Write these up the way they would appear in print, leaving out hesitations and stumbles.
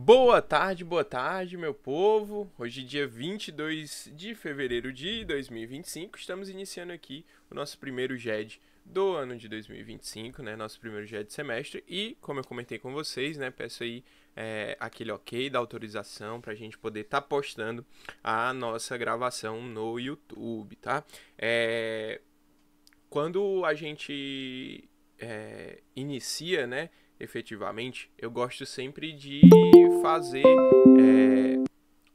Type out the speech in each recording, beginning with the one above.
Boa tarde, meu povo. Hoje, dia 22 de fevereiro de 2025, estamos iniciando aqui o nosso primeiro GED do ano de 2025, né? Nosso primeiro GED de semestre. E, como eu comentei com vocês, né? Peço aí aquele ok da autorização para a gente poder estar postando a nossa gravação no YouTube, tá? Quando a gente inicia, né? Efetivamente, eu gosto sempre de fazer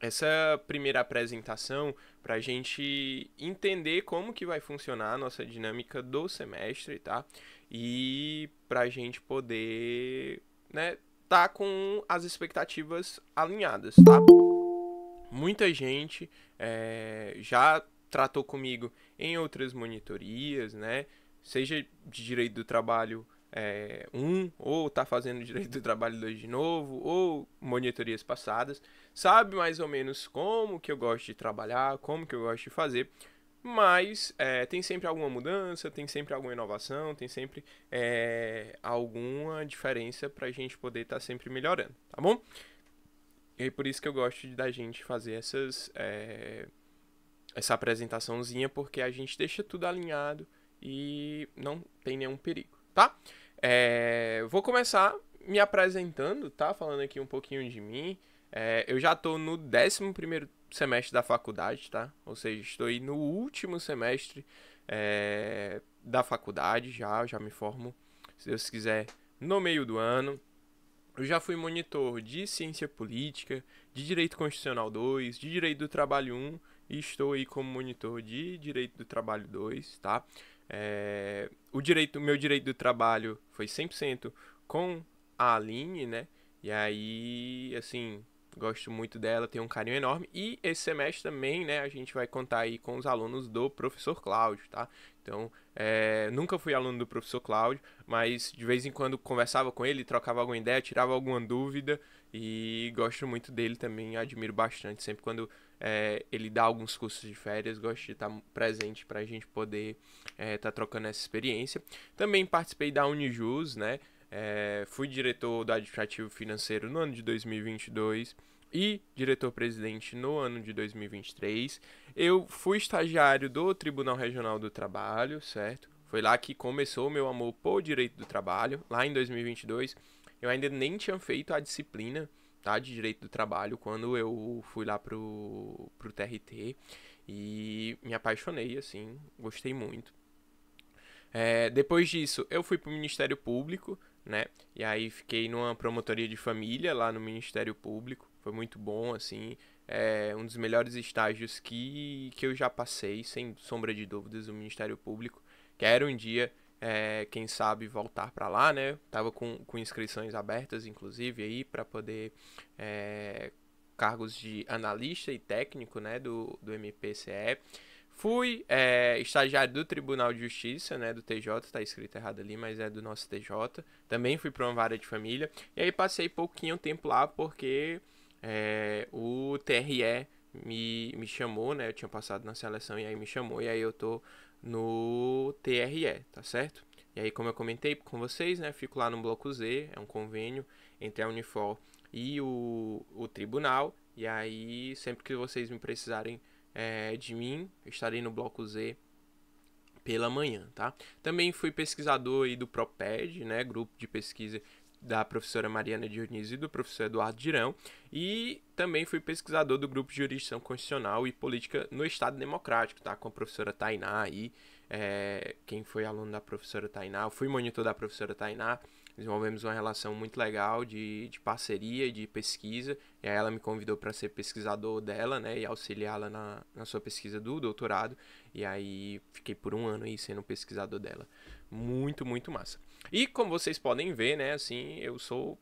essa primeira apresentação para a gente entender como que vai funcionar a nossa dinâmica do semestre, tá? E para a gente poder, né, tá com as expectativas alinhadas, tá? Muita gente já tratou comigo em outras monitorias, né? Seja de direito do trabalho ou tá fazendo direito do trabalho 2 de novo, ou monitorias passadas, sabe mais ou menos como que eu gosto de trabalhar, como que eu gosto de fazer, mas tem sempre alguma mudança, tem sempre alguma inovação, tem sempre alguma diferença para a gente poder estar sempre melhorando, tá bom? E aí por isso que eu gosto da gente fazer essa apresentaçãozinha, porque a gente deixa tudo alinhado e não tem nenhum perigo, tá? Vou começar me apresentando, tá? Falando aqui um pouquinho de mim. Eu já tô no 11º semestre da faculdade, tá? Ou seja, estou aí no último semestre da faculdade, já me formo, se Deus quiser, no meio do ano. Eu já fui monitor de Ciência Política, de Direito Constitucional 2, de Direito do Trabalho 1 e estou aí como monitor de Direito do Trabalho 2, tá? O meu direito do trabalho foi 100% com a Aline, né? E aí, assim, gosto muito dela, tenho um carinho enorme. E esse semestre também, né, a gente vai contar aí com os alunos do professor Cláudio, tá? Então, nunca fui aluno do professor Cláudio, mas de vez em quando conversava com ele, trocava alguma ideia, tirava alguma dúvida e gosto muito dele também, admiro bastante. Sempre quando ele dá alguns cursos de férias, gosto de estar presente para a gente poder estar trocando essa experiência. Também participei da Unijus, né? Fui diretor do administrativo financeiro no ano de 2022 e diretor-presidente no ano de 2023. Eu fui estagiário do Tribunal Regional do Trabalho, certo? Foi lá que começou o meu amor por direito do trabalho, lá em 2022. Eu ainda nem tinha feito a disciplina, tá, de direito do trabalho quando eu fui lá pro TRT e me apaixonei, assim, gostei muito. Depois disso, eu fui pro Ministério Público, né? E aí fiquei numa promotoria de família lá no Ministério Público. Foi muito bom, assim. Um dos melhores estágios que eu já passei, sem sombra de dúvidas, no Ministério Público. Quero um dia, quem sabe, voltar para lá, né? Tava com inscrições abertas, inclusive, aí, para poder cargos de analista e técnico, né? Do MPCE. Fui estagiário do Tribunal de Justiça, né, do TJ, tá escrito errado ali, mas é do nosso TJ. Também fui para uma vara de família. E aí passei pouquinho tempo lá porque o TRE me chamou, né, eu tinha passado na seleção e aí me chamou. E aí eu tô no TRE, tá certo? E aí, como eu comentei com vocês, né, fico lá no Bloco Z, é um convênio entre a Unifor e o tribunal. E aí, sempre que vocês me precisarem de mim, eu estarei no Bloco Z pela manhã, tá? Também fui pesquisador aí do PROPED, né, grupo de pesquisa da professora Mariana Dionísio e do professor Eduardo Girão, e também fui pesquisador do grupo de jurisdição constitucional e política no Estado Democrático, tá? Com a professora Tainá aí, quem foi aluno da professora Tainá, eu fui monitor da professora Tainá, desenvolvemos uma relação muito legal de parceria e de pesquisa, e aí ela me convidou para ser pesquisador dela, né, e auxiliá-la na sua pesquisa do doutorado, e aí fiquei por um ano aí sendo pesquisador dela. Muito, muito massa. E como vocês podem ver, né, assim, eu sou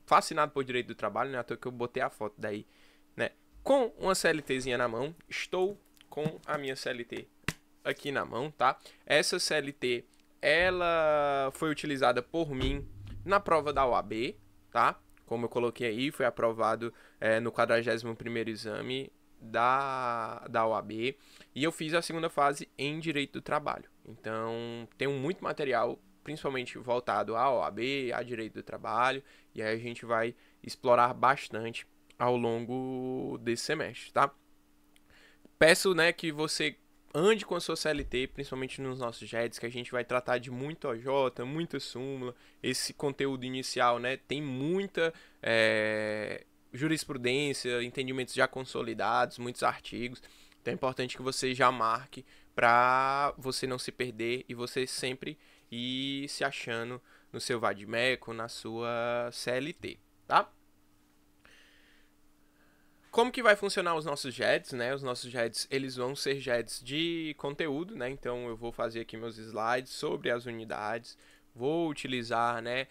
fascinado por direito do trabalho, né, à toa que eu botei a foto daí, né, com uma CLTzinha na mão, estou com a minha CLT aqui na mão, tá? Essa CLT, ela foi utilizada por mim na prova da OAB, tá? Como eu coloquei aí, foi aprovado no 41º exame da OAB, e eu fiz a segunda fase em Direito do Trabalho. Então, tenho muito material principalmente voltado à OAB, a direito do trabalho, e aí a gente vai explorar bastante ao longo desse semestre, tá? Peço, né, que você ande com a sua CLT, principalmente nos nossos JEDs, que a gente vai tratar de muito OJ, muita súmula. Esse conteúdo inicial, né, tem muita jurisprudência, entendimentos já consolidados, muitos artigos. Então é importante que você já marque para você não se perder e você sempre ir se achando no seu Vadimeco, na sua CLT, tá? Como que vai funcionar os nossos JEDs, né? Os nossos JEDs, eles vão ser JEDs de conteúdo, né? Então eu vou fazer aqui meus slides sobre as unidades, vou utilizar, né,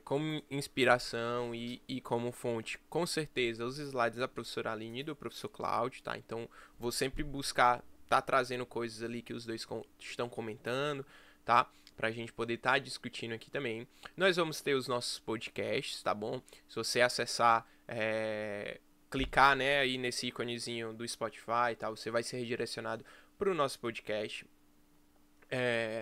como inspiração e como fonte, com certeza, os slides da professora Aline e do professor Cláudio, tá? Então vou sempre buscar tá trazendo coisas ali que os dois estão comentando, tá? Pra gente poder estar discutindo aqui também. Nós vamos ter os nossos podcasts, tá bom? Se você acessar clicar, né, aí nesse íconezinho do Spotify e tal, você vai ser redirecionado para o nosso podcast.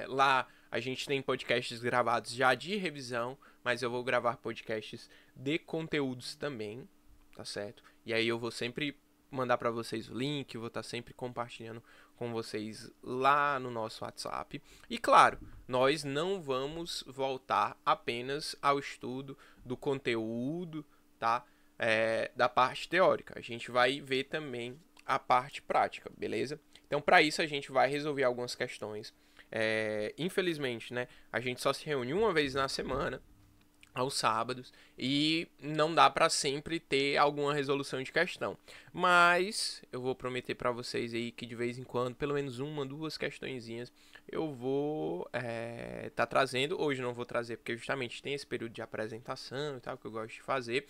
Lá a gente tem podcasts gravados já de revisão, mas eu vou gravar podcasts de conteúdos também, tá certo? E aí eu vou sempre mandar para vocês o link, vou estar sempre compartilhando com vocês lá no nosso WhatsApp. E claro, nós não vamos voltar apenas ao estudo do conteúdo, tá? Da parte teórica. A gente vai ver também a parte prática, beleza? Então, para isso, a gente vai resolver algumas questões. Infelizmente, né, a gente só se reúne uma vez na semana, aos sábados, e não dá para sempre ter alguma resolução de questão. Mas eu vou prometer para vocês aí que de vez em quando, pelo menos uma, duas questõezinhas, eu vou tá trazendo. Hoje não vou trazer porque justamente tem esse período de apresentação e tal que eu gosto de fazer.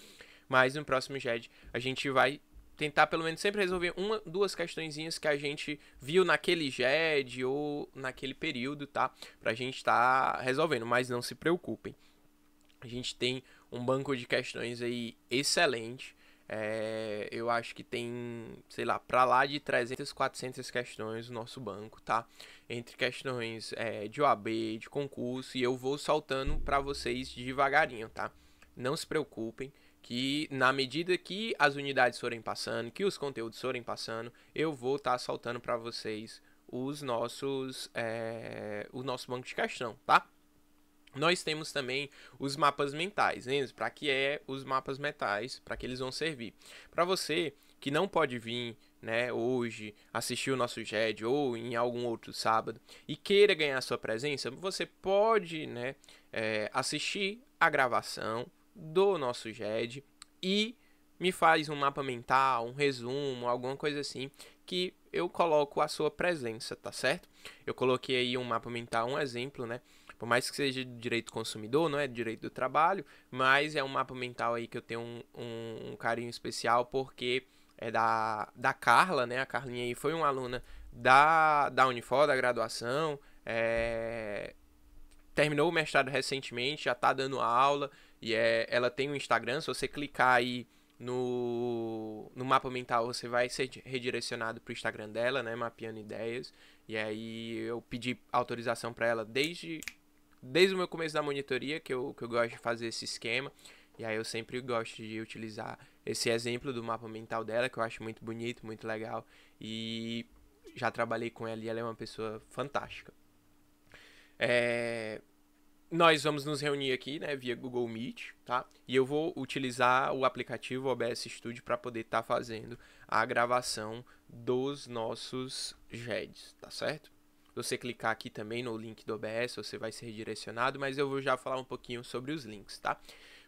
Mas no próximo JED a gente vai tentar pelo menos sempre resolver uma, duas questõezinhas que a gente viu naquele JED ou naquele período, tá? Pra gente estar resolvendo, mas não se preocupem. A gente tem um banco de questões aí excelente. Eu acho que tem, sei lá, pra lá de 300, 400 questões no nosso banco, tá? Entre questões de OAB, de concurso, e eu vou soltando pra vocês devagarinho, tá? Não se preocupem, que na medida que as unidades forem passando, que os conteúdos forem passando, eu vou estar soltando para vocês o nosso banco de questão, tá? Nós temos também os mapas mentais, né? Para que os mapas mentais, para que eles vão servir? Para você que não pode vir, né, hoje assistir o nosso JED ou em algum outro sábado e queira ganhar sua presença, você pode, né, assistir a gravação do nosso JED e me faz um mapa mental, um resumo, alguma coisa assim, que eu coloco a sua presença, tá certo? Eu coloquei aí um mapa mental, um exemplo, né? Por mais que seja de direito do consumidor, não é de direito do trabalho, mas é um mapa mental aí que eu tenho um carinho especial, porque é da Carla, né? A Carlinha aí foi uma aluna da Unifor, da graduação, terminou o mestrado recentemente, já tá dando aula, e ela tem um Instagram. Se você clicar aí no mapa mental, você vai ser redirecionado pro Instagram dela, né, Mapeando Ideias. E aí eu pedi autorização para ela desde o meu começo da monitoria, que eu gosto de fazer esse esquema. E aí eu sempre gosto de utilizar esse exemplo do mapa mental dela, que eu acho muito bonito, muito legal. E já trabalhei com ela e ela é uma pessoa fantástica. Nós vamos nos reunir aqui, né, via Google Meet, tá? E eu vou utilizar o aplicativo OBS Studio para poder estar fazendo a gravação dos nossos JEDs, tá certo? Se você clicar aqui também no link do OBS, você vai ser redirecionado, mas eu vou já falar um pouquinho sobre os links, tá?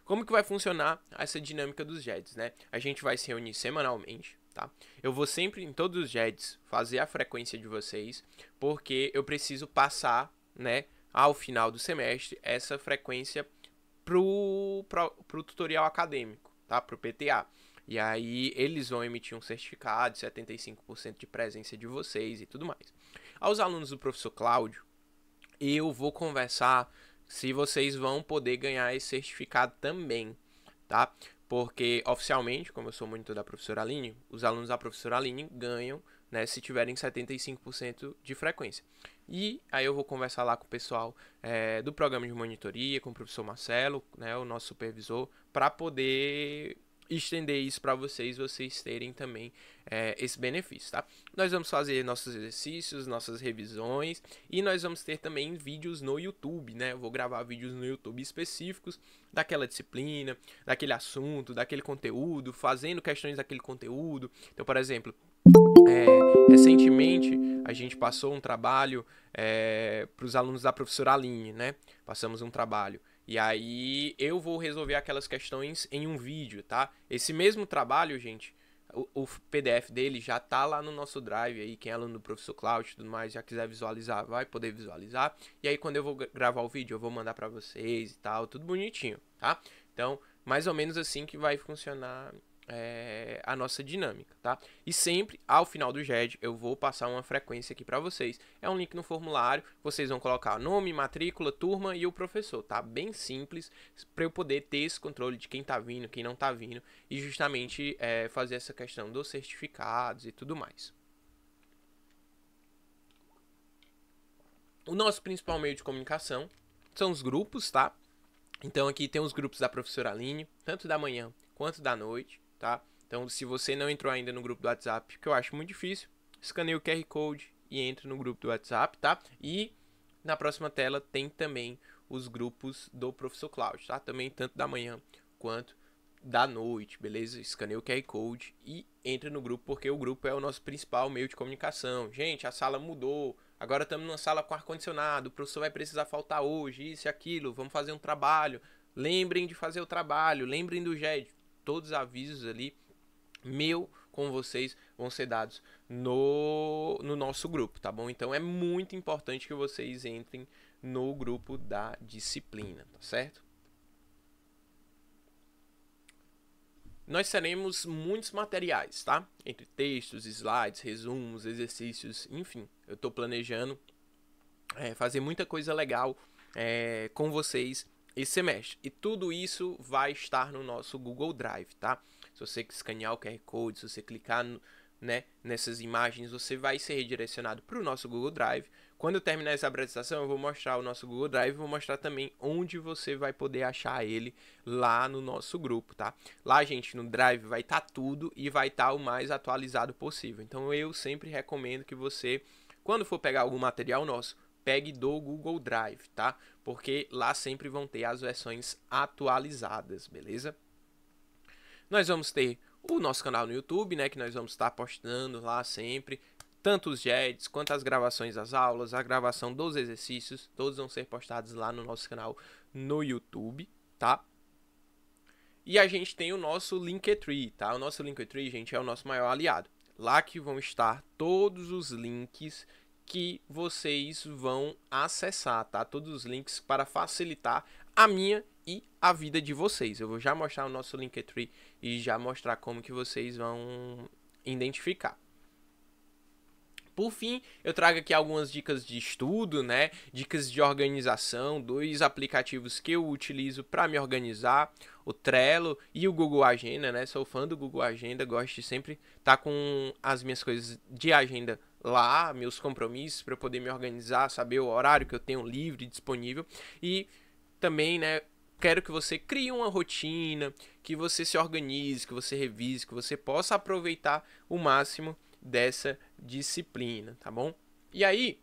Como que vai funcionar essa dinâmica dos JEDs, né? A gente vai se reunir semanalmente, tá? Eu vou sempre, em todos os JEDs, fazer a frequência de vocês, porque eu preciso passar, né, ao final do semestre, essa frequência pro tutorial acadêmico, tá? Pro PTA. E aí eles vão emitir um certificado de 75% de presença de vocês e tudo mais. Aos alunos do professor Cláudio, eu vou conversar se vocês vão poder ganhar esse certificado também, tá? Porque oficialmente, como eu sou monitor da professora Aline, os alunos da professora Aline ganham, né, se tiverem 75% de frequência. E aí eu vou conversar lá com o pessoal do programa de monitoria, com o professor Marcelo, né, o nosso supervisor, para poder estender isso para vocês terem também esse benefício, tá? Nós vamos fazer nossos exercícios, nossas revisões e nós vamos ter também vídeos no YouTube, né? Eu vou gravar vídeos no YouTube específicos daquela disciplina, daquele assunto, daquele conteúdo, fazendo questões daquele conteúdo. Então, por exemplo, recentemente a gente passou um trabalho para os alunos da professora Aline, né? Passamos um trabalho. E aí eu vou resolver aquelas questões em um vídeo, tá? Esse mesmo trabalho, gente, o PDF dele já tá lá no nosso Drive aí, quem é aluno do professor Cláudio e tudo mais, já quiser visualizar, vai poder visualizar. E aí quando eu vou gravar o vídeo, eu vou mandar pra vocês e tal, tudo bonitinho, tá? Então, mais ou menos assim que vai funcionar a nossa dinâmica, tá? E sempre, ao final do GED, eu vou passar uma frequência aqui para vocês. É um link no formulário, vocês vão colocar nome, matrícula, turma e o professor, tá? Bem simples, para eu poder ter esse controle de quem tá vindo, quem não tá vindo, e justamente fazer essa questão dos certificados e tudo mais. O nosso principal meio de comunicação são os grupos, tá? Então aqui tem os grupos da professora Aline, tanto da manhã quanto da noite, tá? Então, se você não entrou ainda no grupo do WhatsApp, que eu acho muito difícil, escaneie o QR Code e entre no grupo do WhatsApp, tá? E na próxima tela tem também os grupos do professor Cláudio, tá? Também tanto da manhã quanto da noite, beleza? Escaneie o QR Code e entre no grupo, porque o grupo é o nosso principal meio de comunicação. Gente, a sala mudou, agora estamos numa sala com ar-condicionado, o professor vai precisar faltar hoje, isso e aquilo, vamos fazer um trabalho. Lembrem de fazer o trabalho, lembrem do GED. Todos os avisos ali, meu com vocês, vão ser dados no nosso grupo, tá bom? Então é muito importante que vocês entrem no grupo da disciplina, tá certo? Nós teremos muitos materiais, tá? Entre textos, slides, resumos, exercícios, enfim. Eu estou planejando fazer muita coisa legal com vocês esse semestre. E tudo isso vai estar no nosso Google Drive, tá? Se você escanear o QR Code, se você clicar nessas imagens, você vai ser redirecionado para o nosso Google Drive. Quando eu terminar essa apresentação, eu vou mostrar o nosso Google Drive e vou mostrar também onde você vai poder achar ele lá no nosso grupo, tá? Lá, gente, no Drive vai estar tudo e vai estar o mais atualizado possível. Então, eu sempre recomendo que você, quando for pegar algum material nosso, pegue do Google Drive, tá? Porque lá sempre vão ter as versões atualizadas, beleza? Nós vamos ter o nosso canal no YouTube, né? Que nós vamos estar postando lá sempre. Tanto os GEDs, quanto as gravações das aulas, a gravação dos exercícios. Todos vão ser postados lá no nosso canal no YouTube, tá? E a gente tem o nosso Linktree, tá? O nosso Linktree, gente, é o nosso maior aliado. Lá que vão estar todos os links que vocês vão acessar, tá? Todos os links para facilitar a minha e a vida de vocês. Eu vou já mostrar o nosso Linktree e já mostrar como que vocês vão identificar. Por fim, eu trago aqui algumas dicas de estudo, né? Dicas de organização, 2 aplicativos que eu utilizo para me organizar, o Trello e o Google Agenda, né? Sou fã do Google Agenda, gosto de sempre estar com as minhas coisas de agenda lá, meus compromissos para eu poder me organizar, saber o horário que eu tenho livre, disponível. E também, né, quero que você crie uma rotina, que você se organize, que você revise, que você possa aproveitar o máximo dessa disciplina, tá bom? E aí,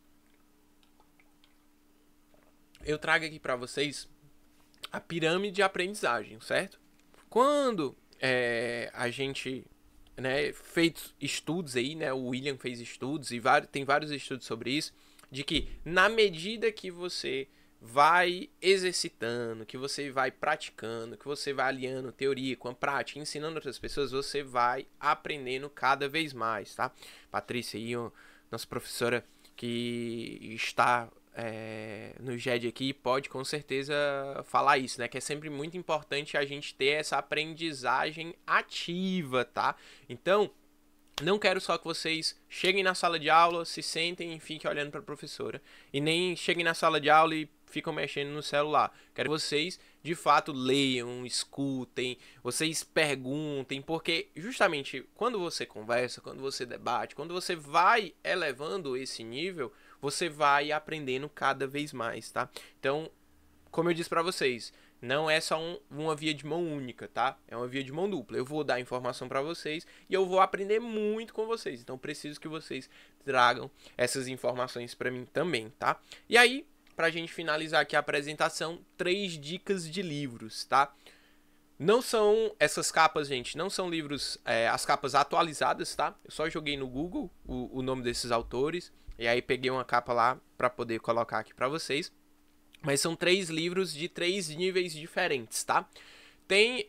eu trago aqui para vocês a pirâmide de aprendizagem, certo? Quando a gente fez estudos aí, né? O William fez estudos e tem vários estudos sobre isso, de que na medida que você vai exercitando, que você vai praticando, que você vai aliando teoria com a prática, ensinando outras pessoas, você vai aprendendo cada vez mais, tá? Patrícia aí, nossa professora que está no GED aqui, pode com certeza falar isso, né? Que é sempre muito importante a gente ter essa aprendizagem ativa, tá? Então, Não quero só que vocês cheguem na sala de aula, se sentem e fiquem olhando para a professora. E nem cheguem na sala de aula e ficam mexendo no celular. Quero que vocês, de fato, leiam, escutem, vocês perguntem. Porque, justamente, quando você conversa, quando você debate, quando você vai elevando esse nível, você vai aprendendo cada vez mais, tá? Então, como eu disse para vocês, não é só uma via de mão única, tá? É uma via de mão dupla. Eu vou dar informação para vocês e eu vou aprender muito com vocês. Então, preciso que vocês tragam essas informações para mim também, tá? E aí, pra gente finalizar aqui a apresentação, 3 dicas de livros, tá? Não são essas capas, gente, não são livros, as capas atualizadas, tá? Eu só joguei no Google o nome desses autores e aí peguei uma capa lá para poder colocar aqui para vocês. Mas são 3 livros de 3 níveis diferentes, tá? Tem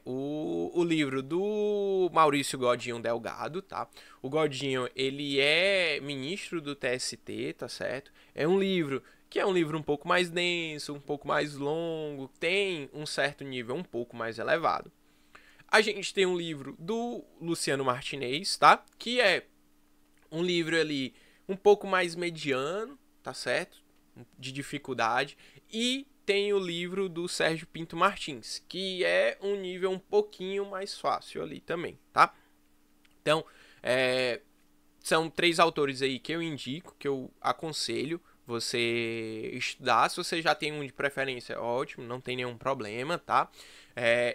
o livro do Maurício Godinho Delgado, tá? O Godinho, ele é ministro do TST, tá certo? É um livro que é um livro um pouco mais denso, um pouco mais longo, tem um certo nível um pouco mais elevado. A gente tem um livro do Luciano Martinez, tá? Que é um livro ali um pouco mais mediano, tá certo? De dificuldade, e tem o livro do Sérgio Pinto Martins, que é um nível um pouquinho mais fácil ali também, tá? Então, são 3 autores aí que eu indico, que eu aconselho você estudar. Se você já tem um de preferência, ótimo, não tem nenhum problema, tá?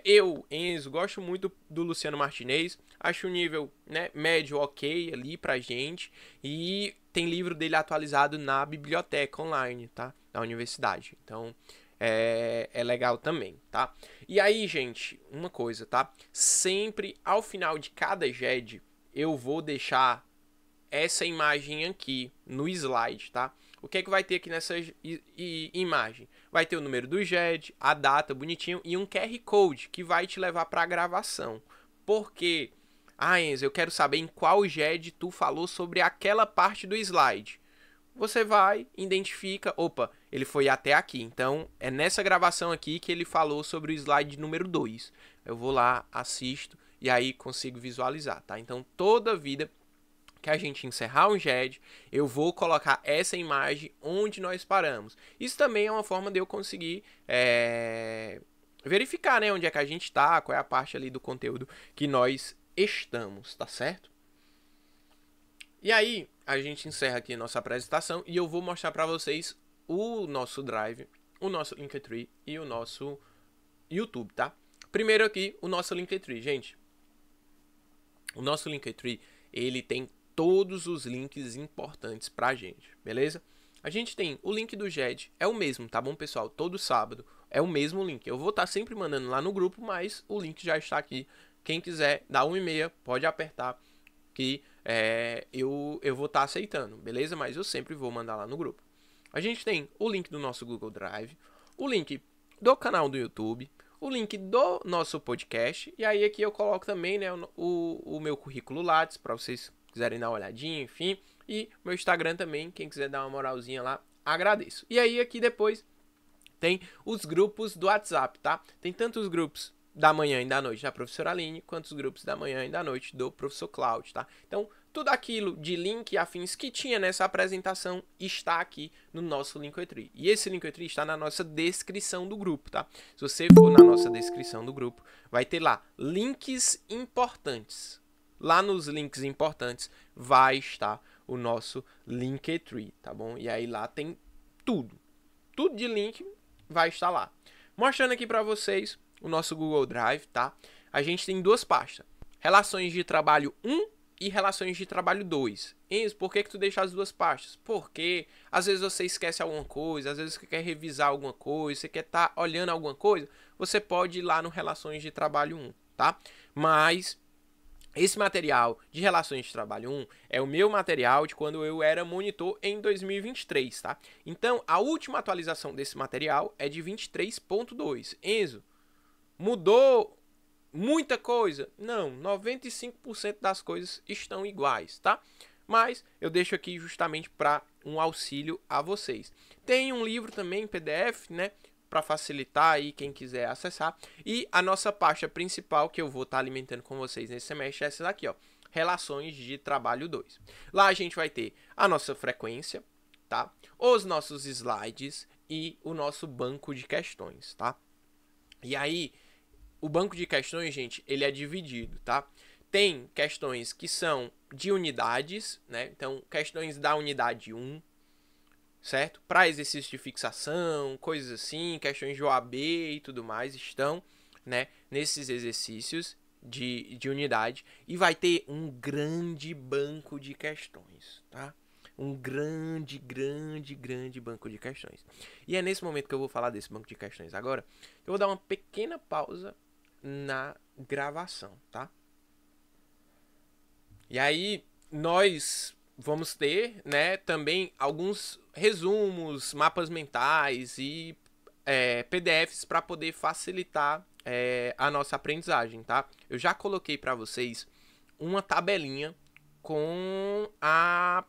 Eu, Enzo, gosto muito do Luciano Martinez, acho o nível, né, médio ok ali pra gente, e tem livro dele atualizado na biblioteca online, tá? Da universidade. Então, é legal também, tá? E aí, gente, uma coisa, tá? Sempre ao final de cada GED, eu vou deixar essa imagem aqui no slide, tá? O que é que vai ter aqui nessa imagem? Vai ter o número do GED, a data bonitinho e um QR Code que vai te levar para a gravação. Por quê? Ah, Enzo, eu quero saber em qual GED tu falou sobre aquela parte do slide. Você vai, identifica, opa, ele foi até aqui. Então, é nessa gravação aqui que ele falou sobre o slide número 2. Eu vou lá, assisto e aí consigo visualizar, tá? Então, toda vida que a gente encerrar um GED, eu vou colocar essa imagem onde nós paramos. Isso também é uma forma de eu conseguir verificar, né, onde é que a gente está, qual é a parte ali do conteúdo que nós estamos, tá certo? E aí, a gente encerra aqui a nossa apresentação e eu vou mostrar para vocês o nosso Drive, o nosso Linktree e o nosso YouTube, tá? Primeiro aqui, o nosso Linktree, gente. O nosso Linktree, ele tem todos os links importantes pra gente, beleza? A gente tem o link do GED, é o mesmo, tá bom, pessoal? Todo sábado é o mesmo link. Eu vou estar sempre mandando lá no grupo, mas o link já está aqui. Quem quiser dar 1,5, pode apertar que eu vou estar aceitando, beleza? Mas eu sempre vou mandar lá no grupo. A gente tem o link do nosso Google Drive, o link do canal do YouTube, o link do nosso podcast, e aí aqui eu coloco também, né, o meu currículo Lattes, para vocês quiserem dar uma olhadinha, enfim, e meu Instagram também, quem quiser dar uma moralzinha lá, agradeço. E aí aqui depois tem os grupos do WhatsApp, tá? Tem tanto os grupos da manhã e da noite da professora Aline, quanto os grupos da manhã e da noite do professor Cláudio, tá? Então, tudo aquilo de link e afins que tinha nessa apresentação está aqui no nosso Linktree. E esse Linktree está na nossa descrição do grupo, tá? Se você for na nossa descrição do grupo, vai ter lá links importantes. Lá nos links importantes vai estar o nosso Linktree, tá bom? E aí lá tem tudo. Tudo de link vai estar lá. Mostrando aqui para vocês o nosso Google Drive, tá? A gente tem 2 pastas. Relações de trabalho 1 e relações de trabalho 2. Enzo, por que tu deixa as 2 pastas? Porque às vezes você esquece alguma coisa, às vezes você quer revisar alguma coisa, você quer estar olhando alguma coisa, você pode ir lá no relações de trabalho 1, tá? Mas esse material de relações de trabalho 1 é o meu material de quando eu era monitor em 2023, tá? Então, a última atualização desse material é de 23.2. Enzo, mudou muita coisa? Não, 95% das coisas estão iguais, tá? Mas eu deixo aqui justamente para um auxílio a vocês. Tem um livro também em PDF, né? Para facilitar aí quem quiser acessar. E a nossa pasta principal que eu vou estar alimentando com vocês nesse semestre é essa daqui, ó. Relações de Trabalho 2. Lá a gente vai ter a nossa frequência, tá? Os nossos slides e o nosso banco de questões, tá? E aí, o banco de questões, gente, ele é dividido, tá? Tem questões que são de unidades, né? Então, questões da unidade 1, certo? Para exercício de fixação, coisas assim, questões de OAB e tudo mais estão, né, nesses exercícios de unidade. E vai ter um grande banco de questões, tá? Um grande banco de questões. E é nesse momento que eu vou falar desse banco de questões agora. Eu vou dar uma pequena pausa na gravação, tá? E aí nós vamos ter, né, também alguns resumos, mapas mentais e PDFs para poder facilitar a nossa aprendizagem, tá? Eu já coloquei para vocês uma tabelinha com a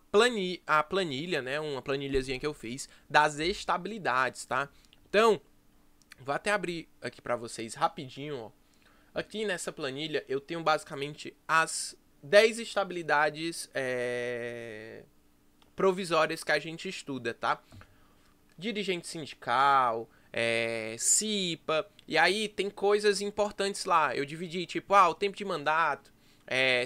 planilha, né, uma planilhazinha que eu fiz das estabilidades, tá? Então, vou até abrir aqui para vocês rapidinho, ó. Aqui nessa planilha eu tenho basicamente as 10 estabilidades provisórias que a gente estuda, tá? Dirigente sindical, CIPA, e aí tem coisas importantes lá. Eu dividi, tipo, o tempo de mandato,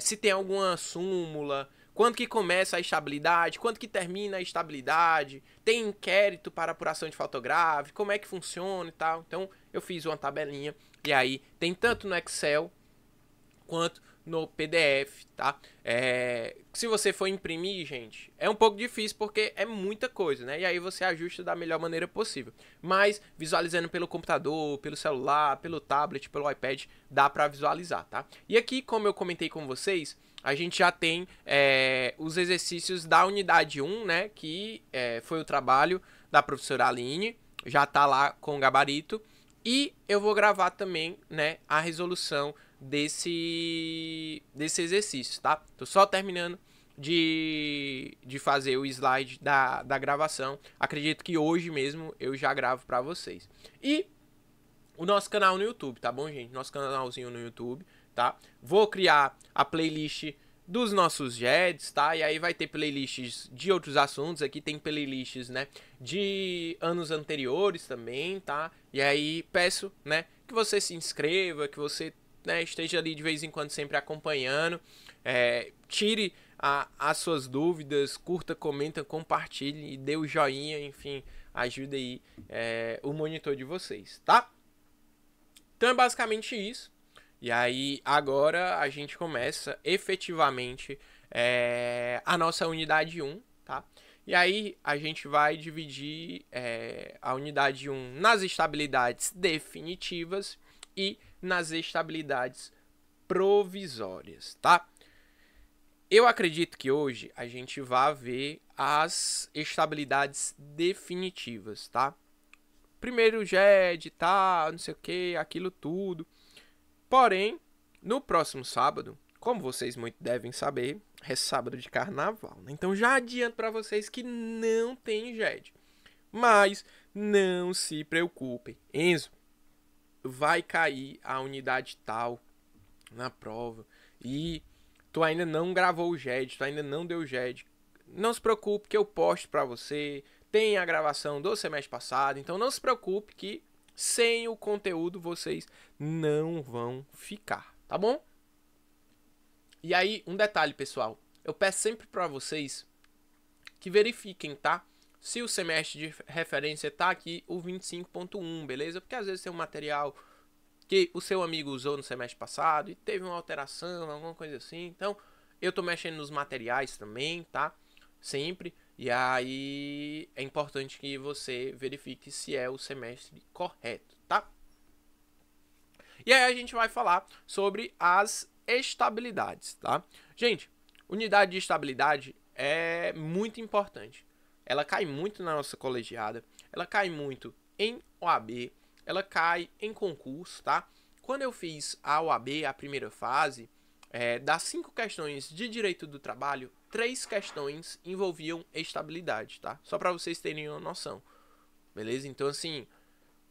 se tem alguma súmula, quando que começa a estabilidade, quando que termina a estabilidade, tem inquérito para apuração de fotográfico, como é que funciona e tal. Então, eu fiz uma tabelinha, e aí tem tanto no Excel quanto no PDF, tá? Se você for imprimir, gente, é um pouco difícil porque é muita coisa, né? E aí você ajusta da melhor maneira possível. Mas visualizando pelo computador, pelo celular, pelo tablet, pelo iPad, dá para visualizar, tá? E aqui, como eu comentei com vocês, a gente já tem os exercícios da unidade 1, né? Que foi o trabalho da professora Aline, já tá lá com o gabarito. E eu vou gravar também, né, a resolução desse exercício, tá? Tô só terminando de fazer o slide da gravação. Acredito que hoje mesmo eu já gravo para vocês. E o nosso canal no YouTube, tá bom, gente? Nosso canalzinho no YouTube, tá? Vou criar a playlist dos nossos GEDs, tá? E aí vai ter playlists de outros assuntos. Aqui tem playlists, né, de anos anteriores também, tá? E aí peço, né, que você se inscreva, que você, né, esteja ali de vez em quando sempre acompanhando. Tire as suas dúvidas, curta, comenta, compartilhe e dê o joinha, enfim, ajude aí o monitor de vocês, tá? Então é basicamente isso. E aí agora a gente começa efetivamente a nossa unidade 1, tá? E aí a gente vai dividir a unidade 1 nas estabilidades definitivas e nas estabilidades provisórias, tá? Eu acredito que hoje a gente vai ver as estabilidades definitivas, tá? Primeiro GED, tá, não sei o que, aquilo tudo. Porém, no próximo sábado, como vocês muito devem saber, é sábado de carnaval, né? Então já adianto para vocês que não tem GED. Mas não se preocupem. Enzo, vai cair a unidade tal na prova e tu ainda não gravou o GED, tu ainda não deu o GED. Não se preocupe que eu posto para você. Tem a gravação do semestre passado, então não se preocupe que sem o conteúdo vocês não vão ficar, tá bom? E aí, um detalhe, pessoal. Eu peço sempre para vocês que verifiquem, tá? Se o semestre de referência tá aqui, o 25.1, beleza? Porque às vezes tem um material que o seu amigo usou no semestre passado e teve uma alteração, alguma coisa assim. Então, eu tô mexendo nos materiais também, tá? Sempre. E aí é importante que você verifique se é o semestre correto, tá? E aí a gente vai falar sobre as estabilidades, tá? Gente, unidade de estabilidade é muito importante. Ela cai muito na nossa colegiada, ela cai muito em OAB, ela cai em concurso, tá? Quando eu fiz a OAB, a primeira fase, das 5 questões de direito do trabalho, 3 questões envolviam estabilidade, tá? Só para vocês terem uma noção, beleza? Então, assim,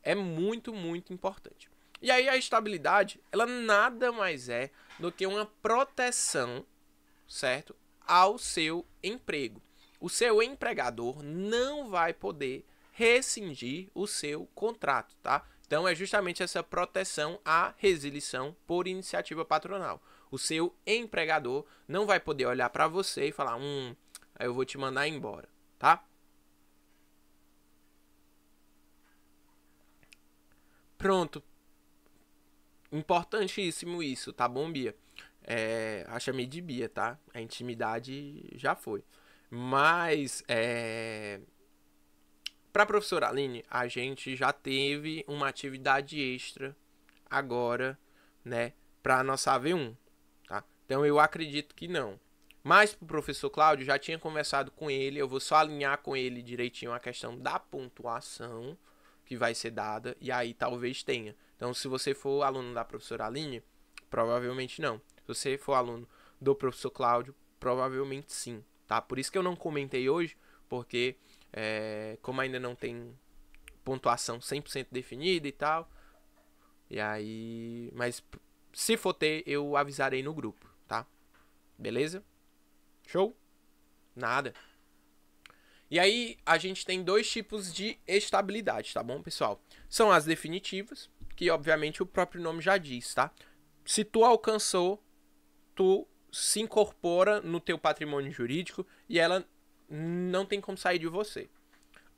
é muito importante. E aí a estabilidade, ela nada mais é do que uma proteção, certo? Ao seu emprego. O seu empregador não vai poder rescindir o seu contrato, tá? Então é justamente essa proteção à resilição por iniciativa patronal. O seu empregador não vai poder olhar para você e falar, eu vou te mandar embora, tá? Pronto. Importantíssimo isso, tá bom, Bia? Chamei de Bia, tá? A intimidade já foi. Mas, para a professora Aline, a gente já teve uma atividade extra agora, né, para a nossa AV1, tá? Então eu acredito que não. Mas para o professor Cláudio, já tinha conversado com ele, eu vou só alinhar com ele direitinho a questão da pontuação que vai ser dada, e aí talvez tenha. Então se você for aluno da professora Aline, provavelmente não. Se você for aluno do professor Cláudio, provavelmente sim, tá? Por isso que eu não comentei hoje, porque como ainda não tem pontuação 100% definida e tal, e aí, mas se for ter, eu avisarei no grupo, tá? Beleza? Show? Nada. E aí, a gente tem dois tipos de estabilidade, tá bom, pessoal? São as definitivas, que obviamente o próprio nome já diz, tá? Se tu alcançou, tu se incorpora no teu patrimônio jurídico e ela não tem como sair de você.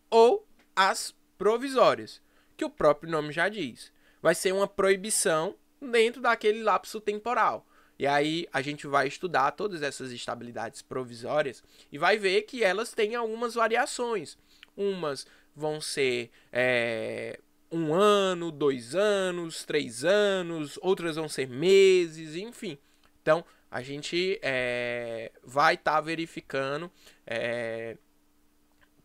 Ou as provisórias, que o próprio nome já diz. Vai ser uma proibição dentro daquele lapso temporal. E aí a gente vai estudar todas essas estabilidades provisórias e vai ver que elas têm algumas variações. Umas vão ser 1 ano, 2 anos, 3 anos, outras vão ser meses, enfim. Então, a gente vai estar verificando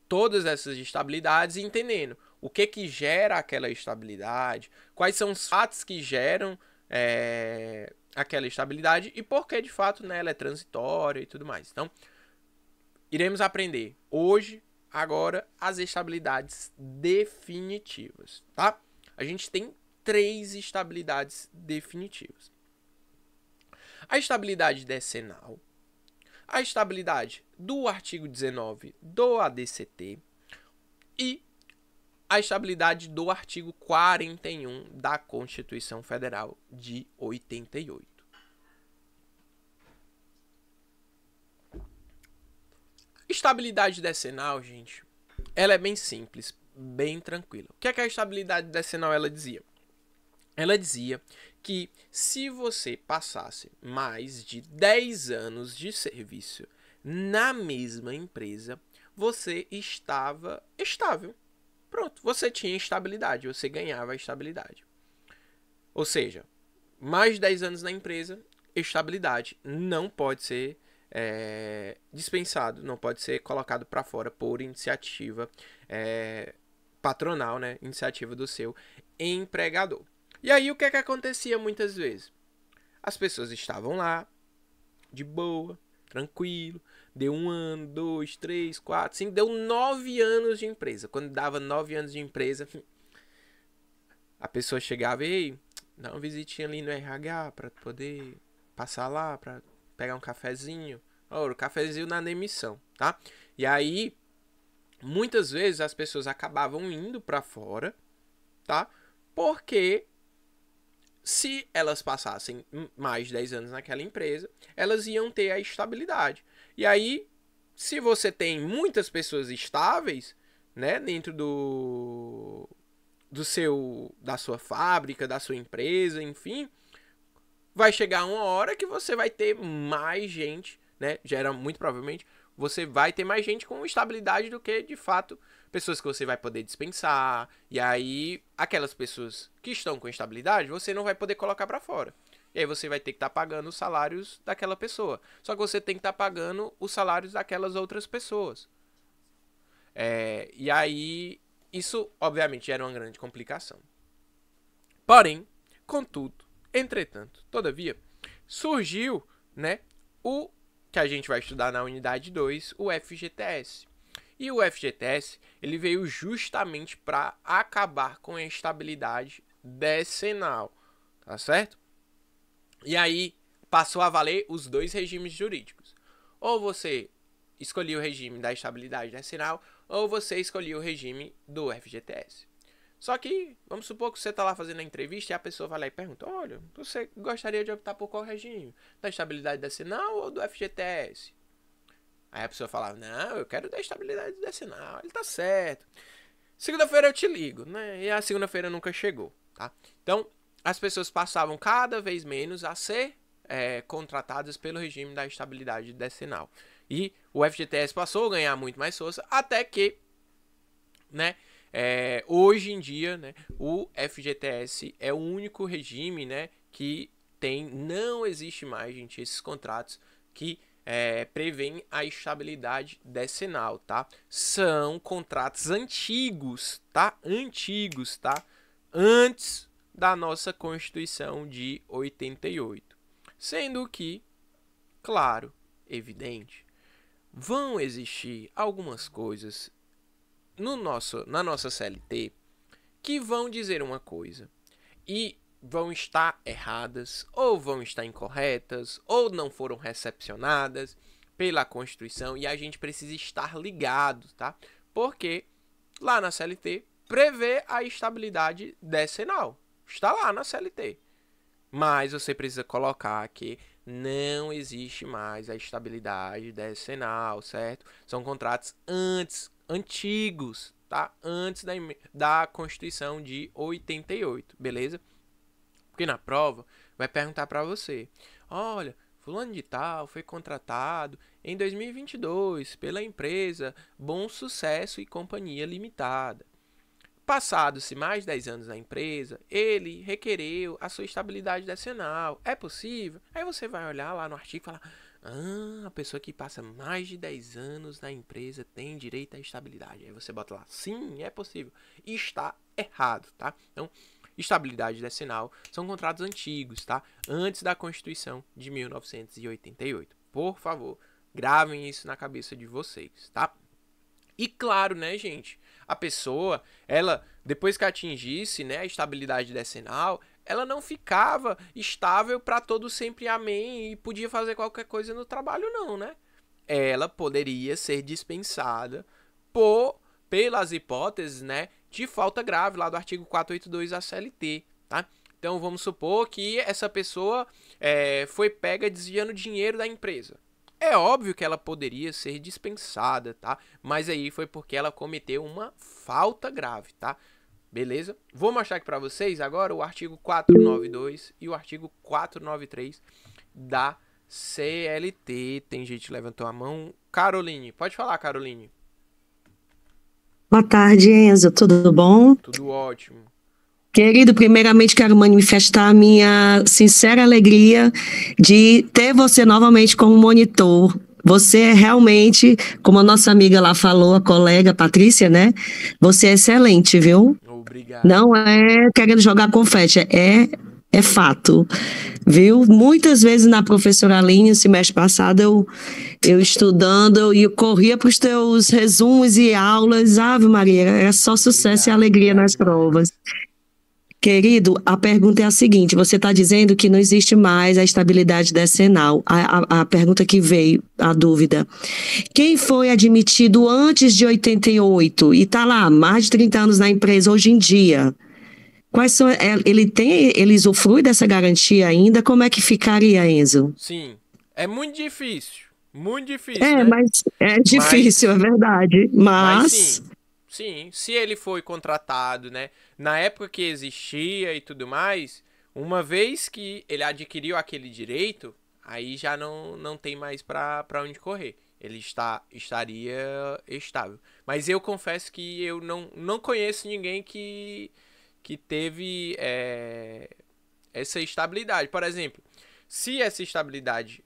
todas essas estabilidades e entendendo o que gera aquela estabilidade, quais são os fatos que geram aquela estabilidade e por que de fato, né, ela é transitória e tudo mais. Então, iremos aprender hoje, agora, as estabilidades definitivas, tá? A gente tem 3 estabilidades definitivas. A estabilidade decenal, a estabilidade do artigo 19 do ADCT e a estabilidade do artigo 41 da Constituição Federal de 88. Estabilidade decenal, gente, ela é bem simples, bem tranquila. O que é que a estabilidade decenal ela dizia? Ela dizia que se você passasse mais de 10 anos de serviço na mesma empresa, você estava estável. Pronto, você tinha estabilidade, você ganhava a estabilidade. Ou seja, mais de 10 anos na empresa, estabilidade não pode ser dispensado, não pode ser colocado para fora por iniciativa patronal, né? Iniciativa do seu empregador. E aí o que é que acontecia muitas vezes? As pessoas estavam lá, de boa, tranquilo, deu 1 ano, 2, 3, 4, 5, deu 9 anos de empresa. Quando dava 9 anos de empresa, a pessoa chegava e dá uma visitinha ali no RH para poder passar lá, para pegar um cafezinho. O cafezinho na demissão, tá? E aí, muitas vezes as pessoas acabavam indo para fora, tá? Porque se elas passassem mais de 10 anos naquela empresa, elas iam ter a estabilidade. E aí, se você tem muitas pessoas estáveis, né, dentro da sua fábrica, da sua empresa, enfim, vai chegar uma hora que você vai ter mais gente, né? Muito provavelmente você vai ter mais gente com estabilidade do que, de fato, pessoas que você vai poder dispensar. E aí, aquelas pessoas que estão com estabilidade, você não vai poder colocar para fora. E aí você vai ter que estar pagando os salários daquela pessoa. Só que você tem que estar pagando os salários daquelas outras pessoas. E aí, isso, obviamente, gera uma grande complicação. Porém, contudo, entretanto, todavia, surgiu, né, o que a gente vai estudar na unidade 2, o FGTS. E o FGTS, ele veio justamente para acabar com a estabilidade decenal, tá certo? E aí passou a valer os 2 regimes jurídicos. Ou você escolhia o regime da estabilidade decenal, ou você escolhia o regime do FGTS. Só que, vamos supor que você está lá fazendo a entrevista e a pessoa vai lá e pergunta: olha, você gostaria de optar por qual regime? Da estabilidade decenal ou do FGTS? Aí a pessoa fala: não, eu quero da estabilidade decenal. Ele tá certo. Segunda-feira eu te ligo, né? E a segunda-feira nunca chegou, tá? Então, as pessoas passavam cada vez menos a ser contratadas pelo regime da estabilidade decenal. E o FGTS passou a ganhar muito mais força, até que, né, hoje em dia, né, o FGTS é o único regime, né, que não existe mais, gente, esses contratos que prevêem a estabilidade decenal, tá? São contratos antigos, tá? Antigos, tá? Antes da nossa Constituição de 88. Sendo que, claro, evidente, vão existir algumas coisas na nossa CLT que vão dizer uma coisa e vão estar erradas, ou vão estar incorretas, ou não foram recepcionadas pela Constituição, e a gente precisa estar ligado, tá? Porque lá na CLT prevê a estabilidade decenal. Está lá na CLT. Mas você precisa colocar que não existe mais a estabilidade decenal, certo? São contratos antigos, tá? Antes da Constituição de 88, beleza? Porque na prova vai perguntar para você: olha, fulano de tal foi contratado em 2022 pela empresa Bom Sucesso e Companhia Limitada. Passados-se mais de 10 anos na empresa, ele requereu a sua estabilidade decenal. É possível? Aí você vai olhar lá no artigo e falar: a pessoa que passa mais de 10 anos na empresa tem direito à estabilidade. Aí você bota lá: sim, é possível. E está errado, tá? Então, estabilidade decenal são contratos antigos, tá? Antes da Constituição de 1988. Por favor, gravem isso na cabeça de vocês, tá? E claro, né, gente, a pessoa, ela, depois que atingisse, né, a estabilidade decenal, ela não ficava estável para todo sempre, amém, e podia fazer qualquer coisa no trabalho, não, né? Ela poderia ser dispensada pelas hipóteses, né, de falta grave lá do artigo 482 da CLT, tá? Então vamos supor que essa pessoa foi pega desviando dinheiro da empresa. É óbvio que ela poderia ser dispensada, tá? Mas aí foi porque ela cometeu uma falta grave, tá? Beleza? Vou mostrar aqui para vocês agora o artigo 492 e o artigo 493 da CLT. Tem gente que levantou a mão. Caroline, pode falar, Caroline. Boa tarde, Enzo. Tudo bom? Tudo ótimo. Querido, primeiramente quero manifestar a minha sincera alegria de ter você novamente como monitor. Você é realmente, como a nossa amiga lá falou, a colega Patrícia, né? Você é excelente, viu? Obrigado. Não é querendo jogar confete, é fato, viu? Muitas vezes na professora Aline, semestre passado, eu estudando e eu corria para os teus resumos e aulas. Ave Maria, era só sucesso e alegria Obrigado nas provas. demais. Querido, a pergunta é a seguinte: você está dizendo que não existe mais a estabilidade decenal. A pergunta que veio, a dúvida. Quem foi admitido antes de 88 e está lá mais de 30 anos na empresa hoje em dia? Quais são, ele usufrui dessa garantia ainda? Como é que ficaria, Enzo? Sim, é muito difícil, né? Mas é difícil, é Mas verdade. Mas Mas, sim, sim, se ele foi contratado, né, na época que existia e tudo mais, uma vez que ele adquiriu aquele direito, aí já não tem mais para onde correr. Ele estaria estável. Mas eu confesso que eu não conheço ninguém que teve essa estabilidade. Por exemplo, se essa estabilidade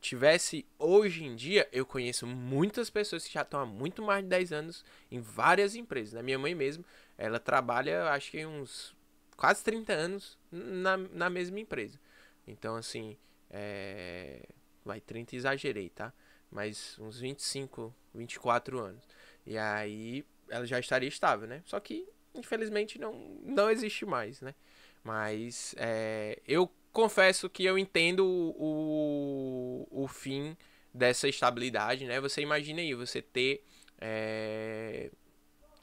tivesse hoje em dia, eu conheço muitas pessoas que já estão há muito mais de 10 anos em várias empresas. A minha mãe mesmo, ela trabalha, acho que uns quase 30 anos na mesma empresa. Então, assim, vai 30 exagerei, tá? Mas uns 24 anos. E aí ela já estaria estável, né? Só que, infelizmente, não existe mais, né? Mas eu confesso que eu entendo o fim dessa estabilidade, né? Você imagina aí, você ter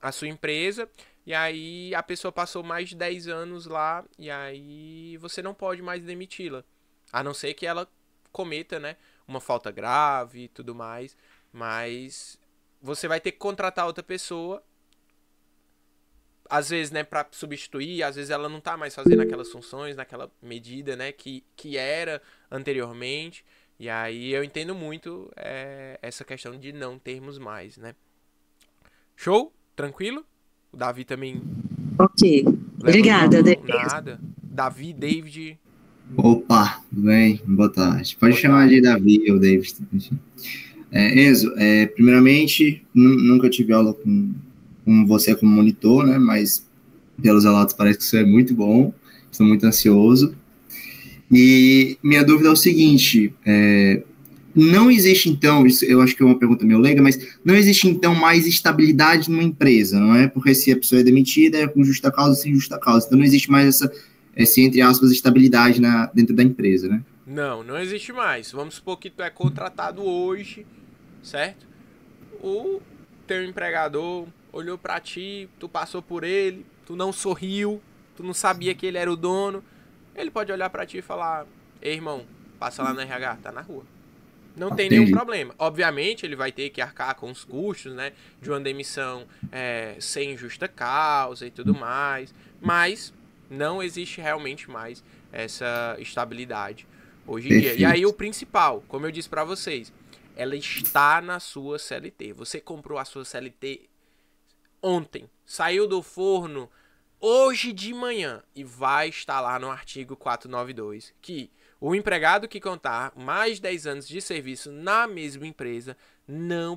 a sua empresa e aí a pessoa passou mais de 10 anos lá e aí você não pode mais demiti-la. A não ser que ela cometa, né, uma falta grave e tudo mais, mas você vai ter que contratar outra pessoa, às vezes, né, para substituir, às vezes ela não tá mais fazendo aquelas funções, naquela medida, né, que era anteriormente, e aí eu entendo muito essa questão de não termos mais, né. Show? Tranquilo? O Davi também Ok. levantou a Obrigada, mão, Denise. nada. Davi, David, Opa, tudo bem? Boa tarde. Pode boa chamar de tarde. Davi ou David. Enfim. Enzo, primeiramente, nunca tive aula com você como monitor, né? Mas pelos relatos parece que isso é muito bom. Estou muito ansioso. E minha dúvida é o seguinte: não existe então, isso eu acho que é uma pergunta meio leiga, mas não existe então mais estabilidade numa empresa, não é? Porque se a pessoa é demitida, é com justa causa, sem justa causa. Então não existe mais essa entre aspas, estabilidade dentro da empresa, né? Não, não existe mais. Vamos supor que tu é contratado hoje, certo? O teu empregador olhou pra ti, tu passou por ele, tu não sorriu, tu não sabia que ele era o dono. Ele pode olhar pra ti e falar: ei, irmão, passa lá no RH, tá na rua. Não tem nenhum Entendi. problema. Obviamente, ele vai ter que arcar com os custos, né, de uma demissão sem justa causa e tudo mais. Mas não existe realmente mais essa estabilidade hoje em dia. E aí Perfeito. o principal, como eu disse pra vocês, ela está na sua CLT. Você comprou a sua CLT ontem, saiu do forno hoje de manhã e vai estar lá no artigo 492 que o empregado que contar mais 10 anos de serviço na mesma empresa não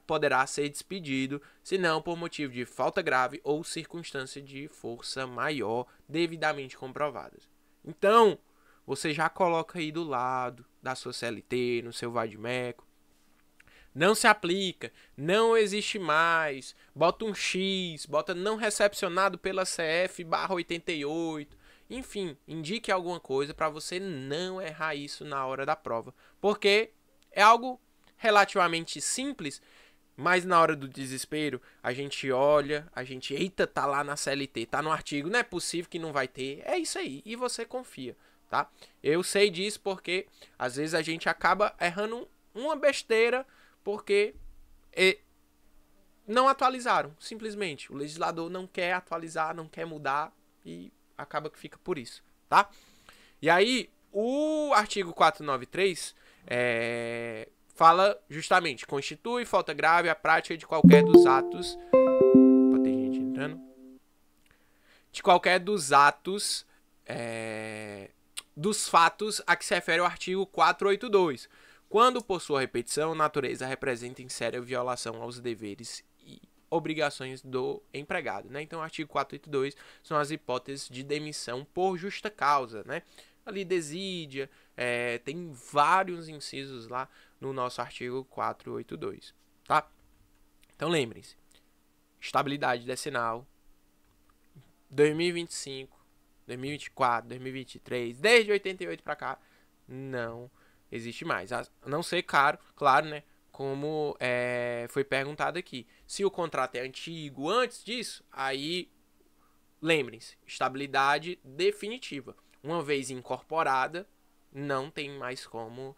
poderá ser despedido, senão por motivo de falta grave ou circunstância de força maior devidamente comprovadas. Então, você já coloca aí do lado da sua CLT, no seu Vadimeco. Não se aplica, não existe mais, bota um X, bota não recepcionado pela CF/88, enfim, indique alguma coisa para você não errar isso na hora da prova, porque é algo relativamente simples, mas na hora do desespero a gente olha, eita, tá lá na CLT, tá no artigo, não é possível que não vai ter, é isso aí, e você confia, tá? Eu sei disso porque às vezes a gente acaba errando uma besteira porque não atualizaram, simplesmente. O legislador não quer atualizar, não quer mudar e acaba que fica por isso, tá? E aí, o artigo 493 fala justamente, constitui falta grave a prática de qualquer dos atos... Opa, tem gente entrando. De qualquer dos atos... dos fatos a que se refere o artigo 482, quando por sua repetição, natureza representa em séria violação aos deveres e obrigações do empregado, né? Então, o artigo 482 são as hipóteses de demissão por justa causa, né? Ali desídia, tem vários incisos lá no nosso artigo 482, tá? Então, lembrem-se, estabilidade decenal, 2025, 2024, 2023, desde 88 para cá, não existe mais. A não ser, claro, né? Como foi perguntado aqui. Se o contrato é antigo antes disso, aí lembrem-se, estabilidade definitiva. Uma vez incorporada, não tem mais como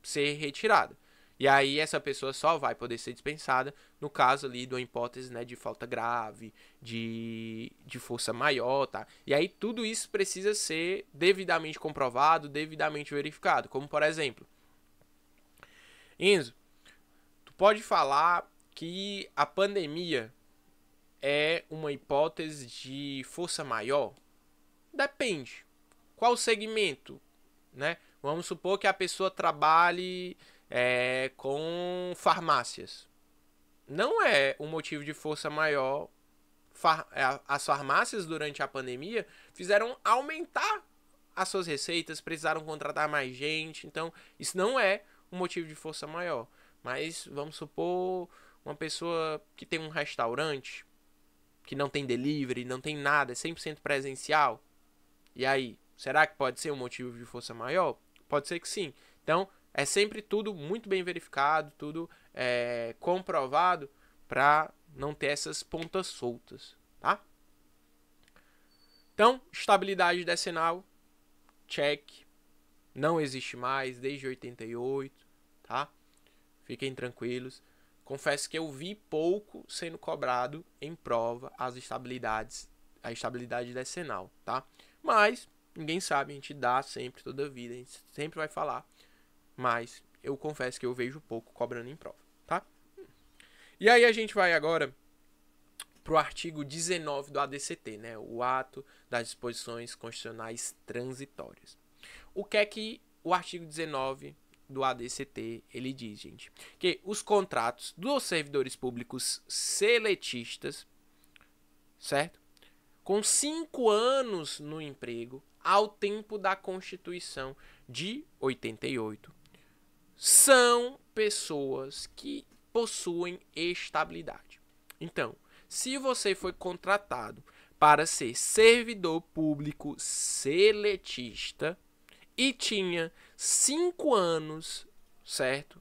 ser retirada. E aí essa pessoa só vai poder ser dispensada no caso ali de uma hipótese, né, de falta grave, de força maior, tá? E aí tudo isso precisa ser devidamente comprovado, devidamente verificado. Como, por exemplo, Enzo, tu pode falar que a pandemia é uma hipótese de força maior? Depende. Qual segmento, né? Vamos supor que a pessoa trabalhe com farmácias. Não é um motivo de força maior. As farmácias durante a pandemia fizeram aumentar as suas receitas, precisaram contratar mais gente, então isso não é um motivo de força maior. Mas vamos supor uma pessoa que tem um restaurante, que não tem delivery, não tem nada, é 100% presencial. E aí, será que pode ser um motivo de força maior? Pode ser que sim. Então, É sempre tudo muito bem verificado, tudo comprovado para não ter essas pontas soltas, tá? Então, estabilidade decenal, check. Não existe mais desde 88, tá? Fiquem tranquilos. Confesso que eu vi pouco sendo cobrado em prova a estabilidade decenal, tá? Mas ninguém sabe, a gente dá sempre, toda a vida, a gente sempre vai falar. Mas eu confesso que eu vejo pouco cobrando em prova, tá? E aí a gente vai agora pro artigo 19 do ADCT, né? O ato das disposições constitucionais transitórias. O que é que o artigo 19 do ADCT ele diz, gente? Que os contratos dos servidores públicos seletistas, certo? Com 5 anos no emprego, ao tempo da Constituição de 88, são pessoas que possuem estabilidade. Então, se você foi contratado para ser servidor público seletista e tinha 5 anos, certo?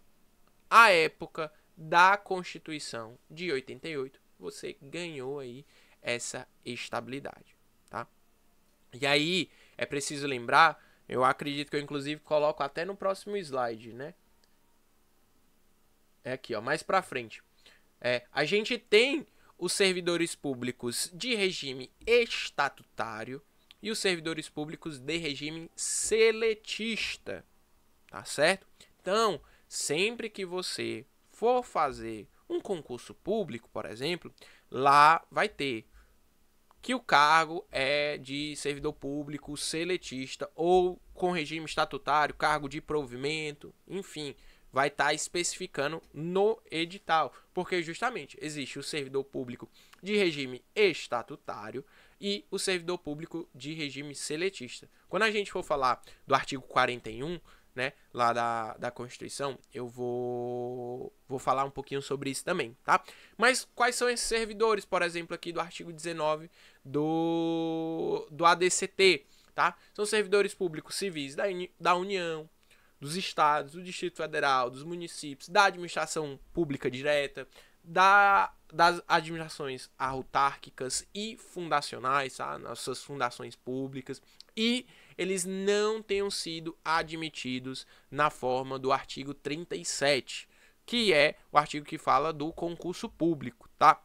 À época da Constituição de 88, você ganhou aí essa estabilidade, tá? E aí, é preciso lembrar, eu acredito que eu inclusive coloco até no próximo slide, né? É aqui, ó, mais pra frente. A gente tem os servidores públicos de regime estatutário e os servidores públicos de regime seletista, tá certo? Então, sempre que você for fazer um concurso público, por exemplo, lá vai ter que o cargo é de servidor público seletista ou com regime estatutário, cargo de provimento, enfim, vai estar especificando no edital, porque justamente existe o servidor público de regime estatutário e o servidor público de regime seletista. Quando a gente for falar do artigo 41, né, lá da Constituição, eu vou falar um pouquinho sobre isso também, tá? Mas quais são esses servidores, por exemplo, aqui do artigo 19 do ADCT, tá? São servidores públicos civis da União, dos estados, do Distrito Federal, dos municípios, da administração pública direta, das administrações autárquicas e fundacionais, tá? Nossas fundações públicas, e eles não tenham sido admitidos na forma do artigo 37, que é o artigo que fala do concurso público, tá?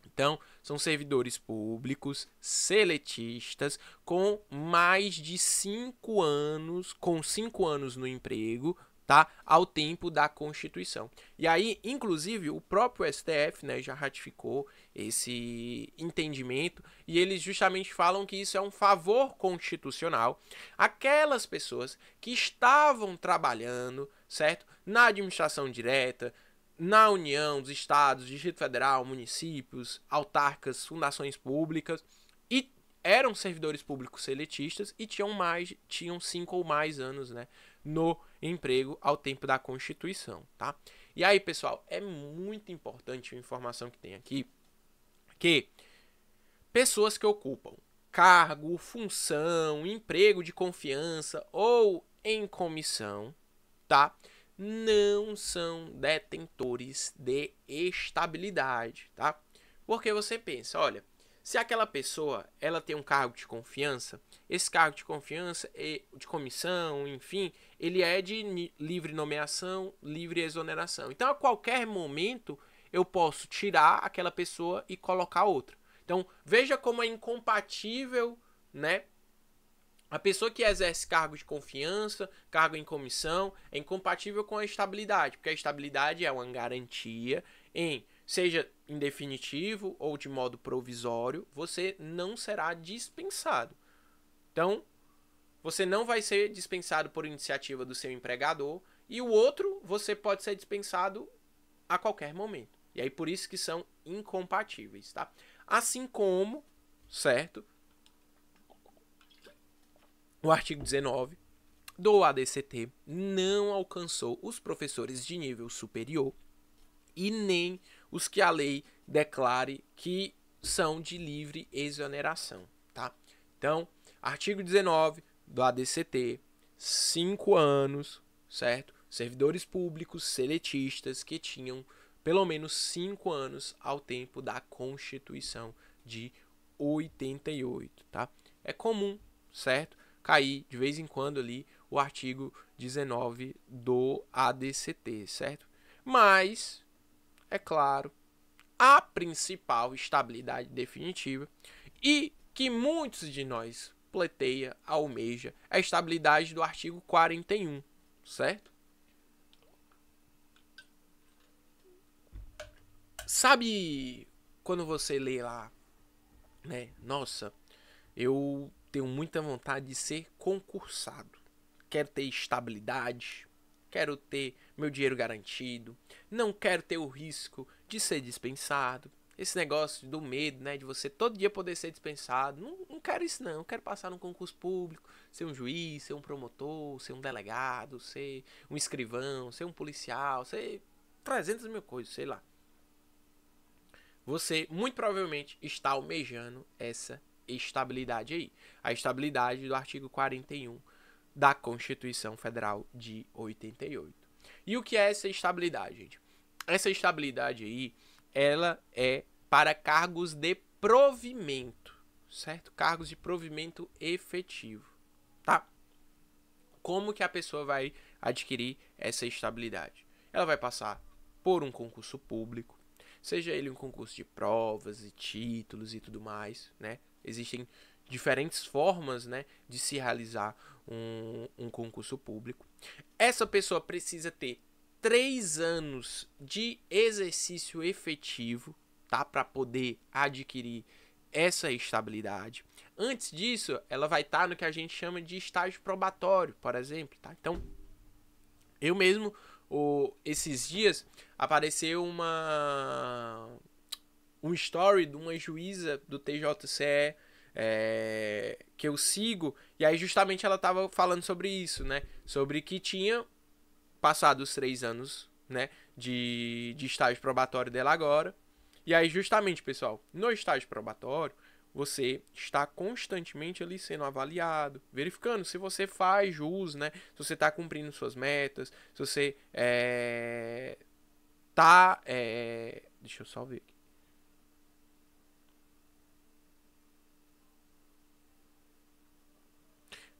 Então, são servidores públicos seletistas com mais de 5 anos, com 5 anos no emprego, tá? Ao tempo da Constituição. E aí, inclusive, o próprio STF, né, já ratificou esse entendimento e eles justamente falam que isso é um favor constitucional àquelas pessoas que estavam trabalhando, certo? Na administração direta, na União, dos estados, Distrito Federal, municípios, autárquicas, fundações públicas, e eram servidores públicos seletistas e tinham 5 ou mais anos, né, no emprego ao tempo da Constituição, tá? E aí, pessoal, é muito importante a informação que tem aqui, que pessoas que ocupam cargo, função, emprego de confiança ou em comissão, tá? Não são detentores de estabilidade, tá? Porque você pensa, olha, se aquela pessoa ela tem um cargo de confiança, esse cargo de confiança, de comissão, enfim, ele é de livre nomeação, livre exoneração. Então, a qualquer momento, eu posso tirar aquela pessoa e colocar outra. Então, veja como é incompatível, né? A pessoa que exerce cargo de confiança, cargo em comissão, é incompatível com a estabilidade, porque a estabilidade é uma garantia seja em definitivo ou de modo provisório, você não será dispensado. Então, você não vai ser dispensado por iniciativa do seu empregador e o outro você pode ser dispensado a qualquer momento. E aí por isso que são incompatíveis, tá? Assim como, certo? O artigo 19 do ADCT não alcançou os professores de nível superior e nem os que a lei declare que são de livre exoneração, tá? Então, artigo 19 do ADCT, 5 anos, certo? servidores públicos seletistas que tinham pelo menos 5 anos ao tempo da Constituição de 88, tá? É comum, certo? Cair de vez em quando ali o artigo 19 do ADCT, certo? Mas, é claro, a principal estabilidade definitiva e que muitos de nós pleiteia, almeja, é a estabilidade do artigo 41, certo? Sabe quando você lê lá, né? Nossa, eu tenho muita vontade de ser concursado. Quero ter estabilidade, quero ter meu dinheiro garantido, não quero ter o risco de ser dispensado. Esse negócio do medo, né, de você todo dia poder ser dispensado. Não quero isso não, eu quero passar num concurso público, ser um juiz, ser um promotor, ser um delegado, ser um escrivão, ser um policial, ser 300 mil coisas, sei lá. Você muito provavelmente está almejando essa estabilidade aí. A estabilidade do artigo 41 da Constituição Federal de 88. E o que é essa estabilidade, gente? Essa estabilidade aí, ela é para cargos de provimento, certo? Cargos de provimento efetivo, tá? Como que a pessoa vai adquirir essa estabilidade? Ela vai passar por um concurso público, seja ele um concurso de provas e títulos e tudo mais, né? Existem diferentes formas, né, de se realizar um concurso público. Essa pessoa precisa ter 3 anos de exercício efetivo, tá, para poder adquirir essa estabilidade. Antes disso, ela vai estar no que a gente chama de estágio probatório, por exemplo, tá? Então, eu mesmo, esses dias, apareceu um story de uma juíza do TJCE que eu sigo, e aí justamente ela estava falando sobre isso, né? Sobre que tinha passado os 3 anos, né, de estágio probatório dela agora. E aí justamente, pessoal, no estágio probatório, você está constantemente ali sendo avaliado, verificando se você faz jus, né? Se você está cumprindo suas metas, se você deixa eu só ver aqui.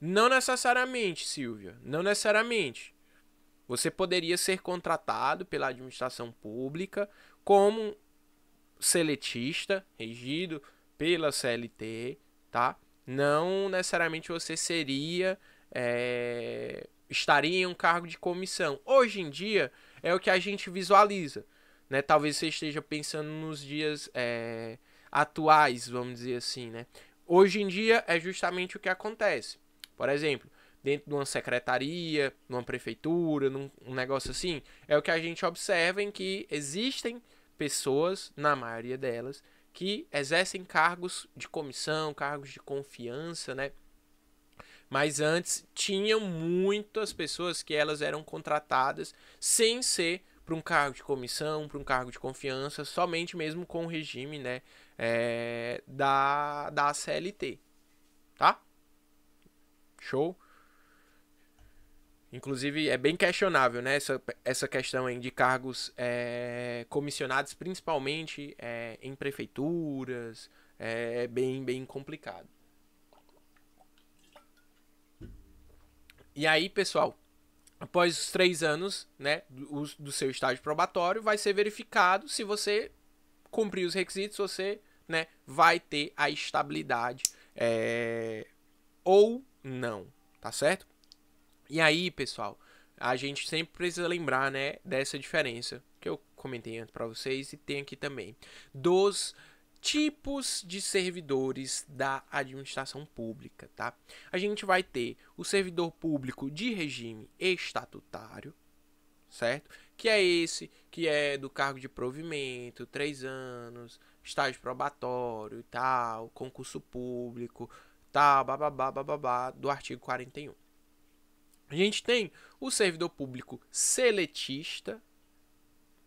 Não necessariamente, Silvia, não necessariamente. Você poderia ser contratado pela administração pública como seletista, regido pela CLT, tá? Não necessariamente você estaria em um cargo de comissão. Hoje em dia é o que a gente visualiza, né? Talvez você esteja pensando nos dias atuais, vamos dizer assim, né? Hoje em dia é justamente o que acontece. Por exemplo, dentro de uma secretaria, numa prefeitura, um negócio assim, é o que a gente observa em que existem pessoas, na maioria delas, que exercem cargos de comissão, cargos de confiança, né? Mas antes tinham muitas pessoas que elas eram contratadas sem ser para um cargo de comissão, para um cargo de confiança, somente mesmo com o regime, né, da CLT, tá? Show? Inclusive, é bem questionável, né, essa questão aí de cargos comissionados, principalmente em prefeituras, é bem complicado. E aí, pessoal, após os 3 anos, né, do seu estágio probatório, vai ser verificado se você cumprir os requisitos, você, né, vai ter a estabilidade ou não, tá certo? E aí, pessoal, a gente sempre precisa lembrar, né, dessa diferença que eu comentei antes para vocês e tem aqui também, dos tipos de servidores da administração pública, tá? A gente vai ter o servidor público de regime estatutário, certo? Que é esse que é do cargo de provimento, 3 anos, estágio probatório e tal, concurso público, tal, bababá, do artigo 41. A gente tem o servidor público seletista,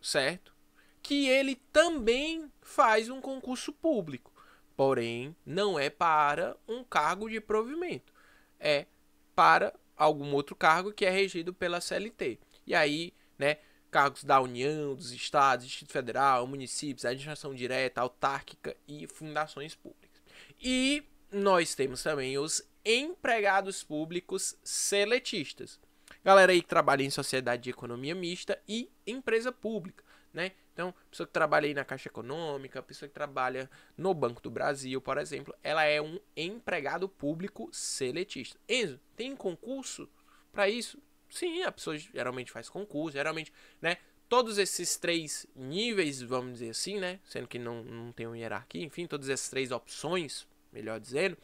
certo? Que ele também faz um concurso público, porém não é para um cargo de provimento, é para algum outro cargo que é regido pela CLT. E aí, né, cargos da União, dos estados, Distrito Federal, municípios, administração direta, autárquica e fundações públicas. E nós temos também os empregados públicos seletistas. Galera aí que trabalha em sociedade de economia mista e empresa pública, né? Então, pessoa que trabalha aí na Caixa Econômica, pessoa que trabalha no Banco do Brasil, por exemplo, ela é um empregado público seletista. Enzo, tem concurso para isso? Sim, a pessoa geralmente faz concurso, geralmente, né? Todos esses 3 níveis, vamos dizer assim, né? Sendo que não tem uma hierarquia, enfim, todas essas 3 opções, melhor dizendo,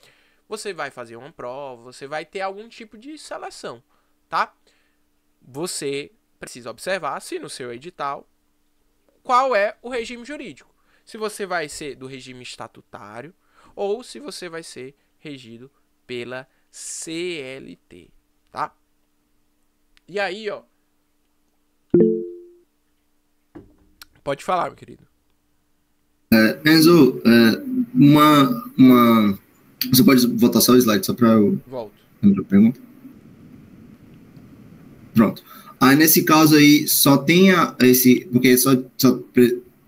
você vai fazer uma prova, você vai ter algum tipo de seleção, tá? Você precisa observar se no seu edital qual é o regime jurídico. Se você vai ser do regime estatutário ou se você vai ser regido pela CLT, tá? E aí, ó. Pode falar, meu querido. Enzo, você pode voltar só o slide, só para eu... Volto. Lembrar a pergunta? Pronto. Aí, nesse caso aí, só tenha esse... Porque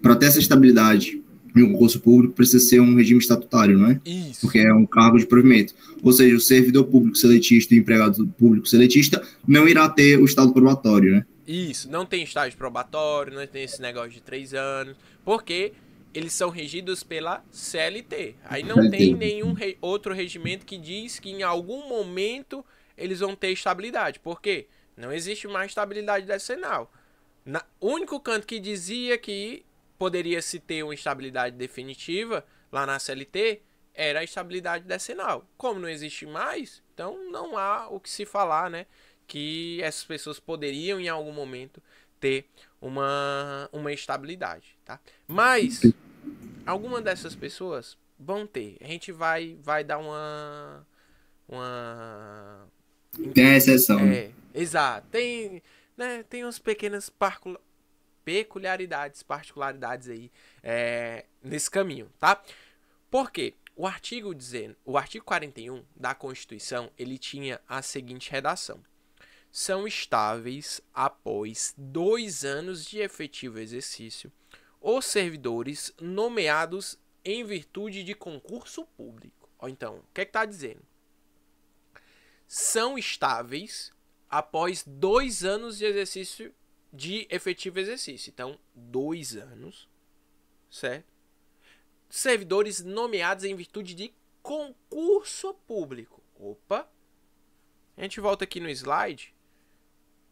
para ter essa estabilidade em um concurso público, precisa ser um regime estatutário, não é? Isso. Porque é um cargo de provimento. Ou seja, o servidor público seletista e o empregado público seletista não irá ter o estado probatório, né? Isso. Não tem estágio probatório, não tem esse negócio de 3 anos, porque eles são regidos pela CLT. Aí não tem nenhum outro regimento que diz que em algum momento eles vão ter estabilidade. Por quê? Não existe mais estabilidade decenal. O único canto que dizia que poderia se ter uma estabilidade definitiva lá na CLT era a estabilidade decenal. Como não existe mais, então não há o que se falar, né? Que essas pessoas poderiam em algum momento ter uma estabilidade, tá? Mas alguma dessas pessoas vão ter. A gente vai dar uma Tem a exceção. Exato. Tem umas pequenas particularidades aí nesse caminho, tá? Por quê? O artigo 41 da Constituição, ele tinha a seguinte redação: são estáveis após 2 anos de efetivo exercício os servidores nomeados em virtude de concurso público. Então, o que está dizendo? São estáveis após 2 anos de efetivo exercício. Então, 2 anos, certo? Servidores nomeados em virtude de concurso público. Opa! A gente volta aqui no slide.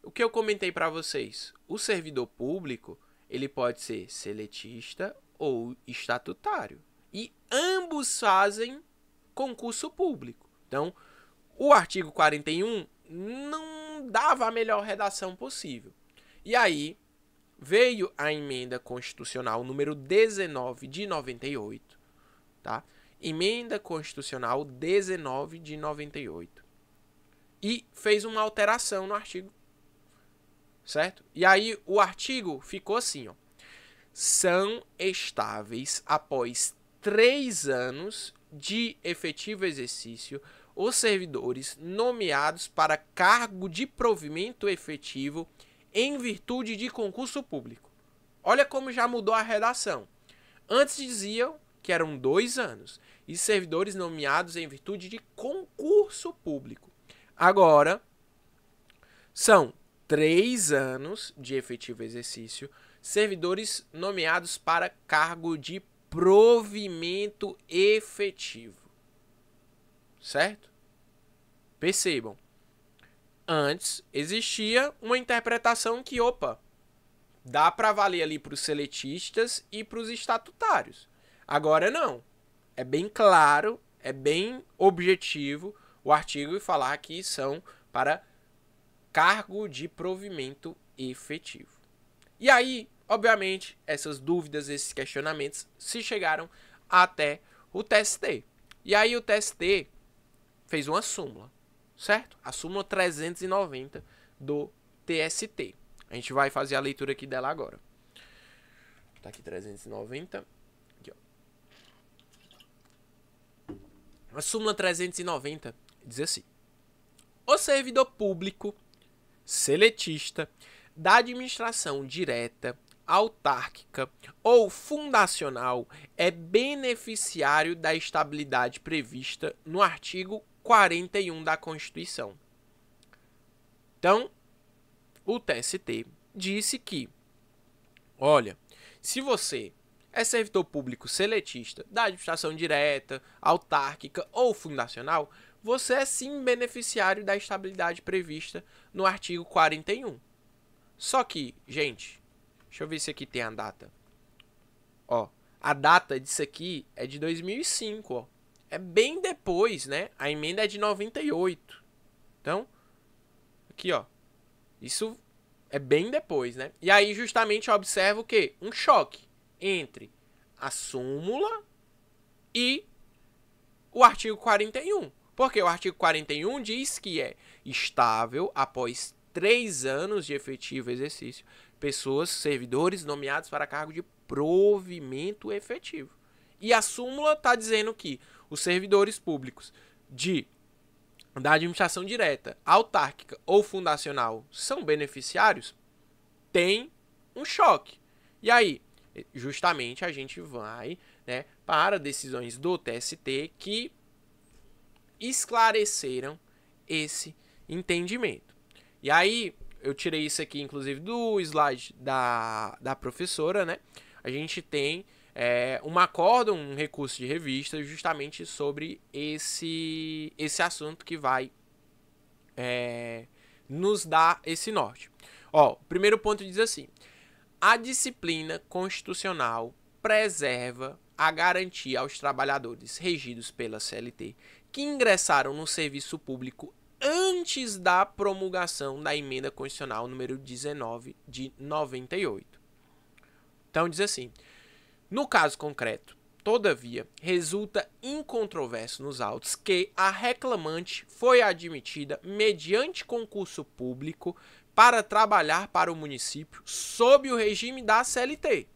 O que eu comentei para vocês? O servidor público, ele pode ser seletista ou estatutário. E ambos fazem concurso público. Então, o artigo 41 não dava a melhor redação possível. E aí, veio a emenda constitucional número 19 de 98, tá? Emenda constitucional 19 de 98. E fez uma alteração no artigo, certo? E aí o artigo ficou assim, ó: são estáveis após 3 anos de efetivo exercício os servidores nomeados para cargo de provimento efetivo em virtude de concurso público. Olha como já mudou a redação. Antes diziam que eram 2 anos e servidores nomeados em virtude de concurso público. Agora, são 3 anos de efetivo exercício, servidores nomeados para cargo de provimento efetivo. Certo? Percebam. Antes existia uma interpretação que, dá para valer ali para os seletistas e para os estatutários. Agora não. É bem claro, é bem objetivo o artigo falar que são para cargo de provimento efetivo. E aí, obviamente, essas dúvidas, esses questionamentos se chegaram até o TST. E aí o TST fez uma súmula, certo? A súmula 390 do TST. A gente vai fazer a leitura aqui dela agora. Tá aqui 390. Aqui, ó. A súmula 390 diz assim: o servidor público seletista da administração direta, autárquica ou fundacional é beneficiário da estabilidade prevista no artigo 41 da Constituição. Então, o TST disse que, olha, se você é servidor público seletista da administração direta, autárquica ou fundacional, você é sim beneficiário da estabilidade prevista no artigo 41. Só que, gente, deixa eu ver se aqui tem a data. Ó, a data disso aqui é de 2005, ó. É bem depois, né? A emenda é de 98. Então, aqui, ó. Isso é bem depois, né? E aí, justamente, eu observo o quê? Um choque entre a súmula e o artigo 41. Porque o artigo 41 diz que é estável após 3 anos de efetivo exercício pessoas, servidores nomeados para cargo de provimento efetivo. E a súmula está dizendo que os servidores públicos da administração direta, autárquica ou fundacional são beneficiários, tem um choque. E aí, justamente a gente vai, né, para decisões do TST que esclareceram esse entendimento. E aí, eu tirei isso aqui, inclusive, do slide da professora, né? A gente tem um acórdão, um recurso de revista, justamente sobre esse assunto que vai nos dar esse norte. Ó, o primeiro ponto diz assim: a disciplina constitucional preserva a garantia aos trabalhadores regidos pela CLT que ingressaram no serviço público antes da promulgação da emenda constitucional número 19 de 98. Então diz assim: no caso concreto, todavia, resulta incontroverso nos autos que a reclamante foi admitida mediante concurso público para trabalhar para o município sob o regime da CLT,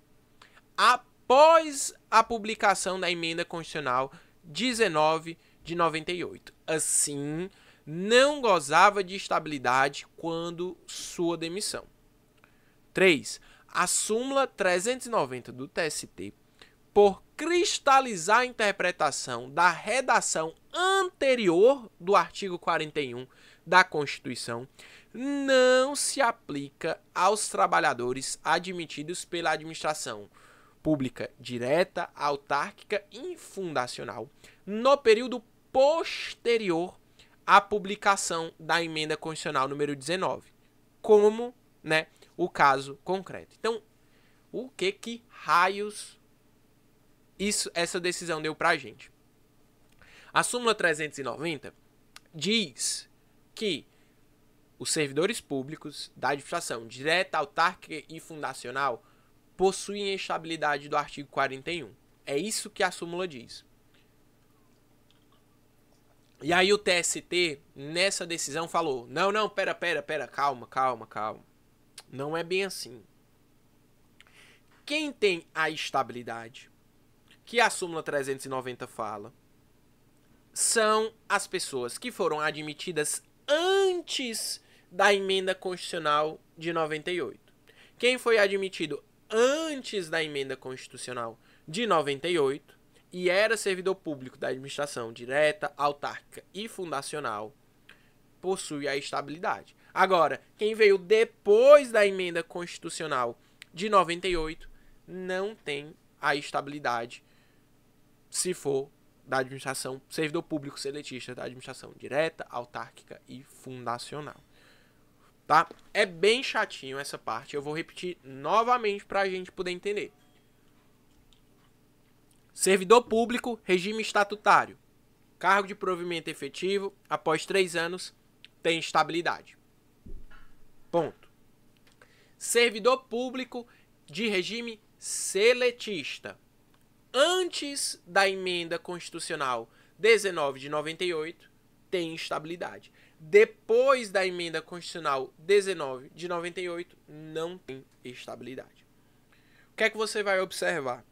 após a publicação da emenda constitucional 19 de 98. Assim, não gozava de estabilidade quando sua demissão. 3. A súmula 390 do TST, por cristalizar a interpretação da redação anterior do artigo 41 da Constituição, não se aplica aos trabalhadores admitidos pela administração pública direta, autárquica e fundacional no período posterior à publicação da emenda constitucional número 19, como, né, o caso concreto. Então, o que raios essa decisão deu pra gente? A súmula 390 diz que os servidores públicos da administração direta, autárquica e fundacional possuem a estabilidade do artigo 41. É isso que a súmula diz. E aí o TST, nessa decisão, falou: não, pera, calma. Não é bem assim. Quem tem a estabilidade que a súmula 390 fala são as pessoas que foram admitidas antes da emenda constitucional de 98. Quem foi admitido antes da emenda constitucional de 98 e era servidor público da administração direta, autárquica e fundacional possui a estabilidade. Agora, quem veio depois da emenda constitucional de 98 não tem a estabilidade se for da administração, servidor público seletista da administração direta, autárquica e fundacional. Tá? É bem chatinho essa parte, eu vou repetir novamente para a gente poder entender. Servidor público, regime estatutário. Cargo de provimento efetivo, após 3 anos, tem estabilidade. Ponto. Servidor público de regime seletista. Antes da emenda constitucional 19 de 98, tem estabilidade. Depois da emenda constitucional 19 de 98, não tem estabilidade. O que é que você vai observar?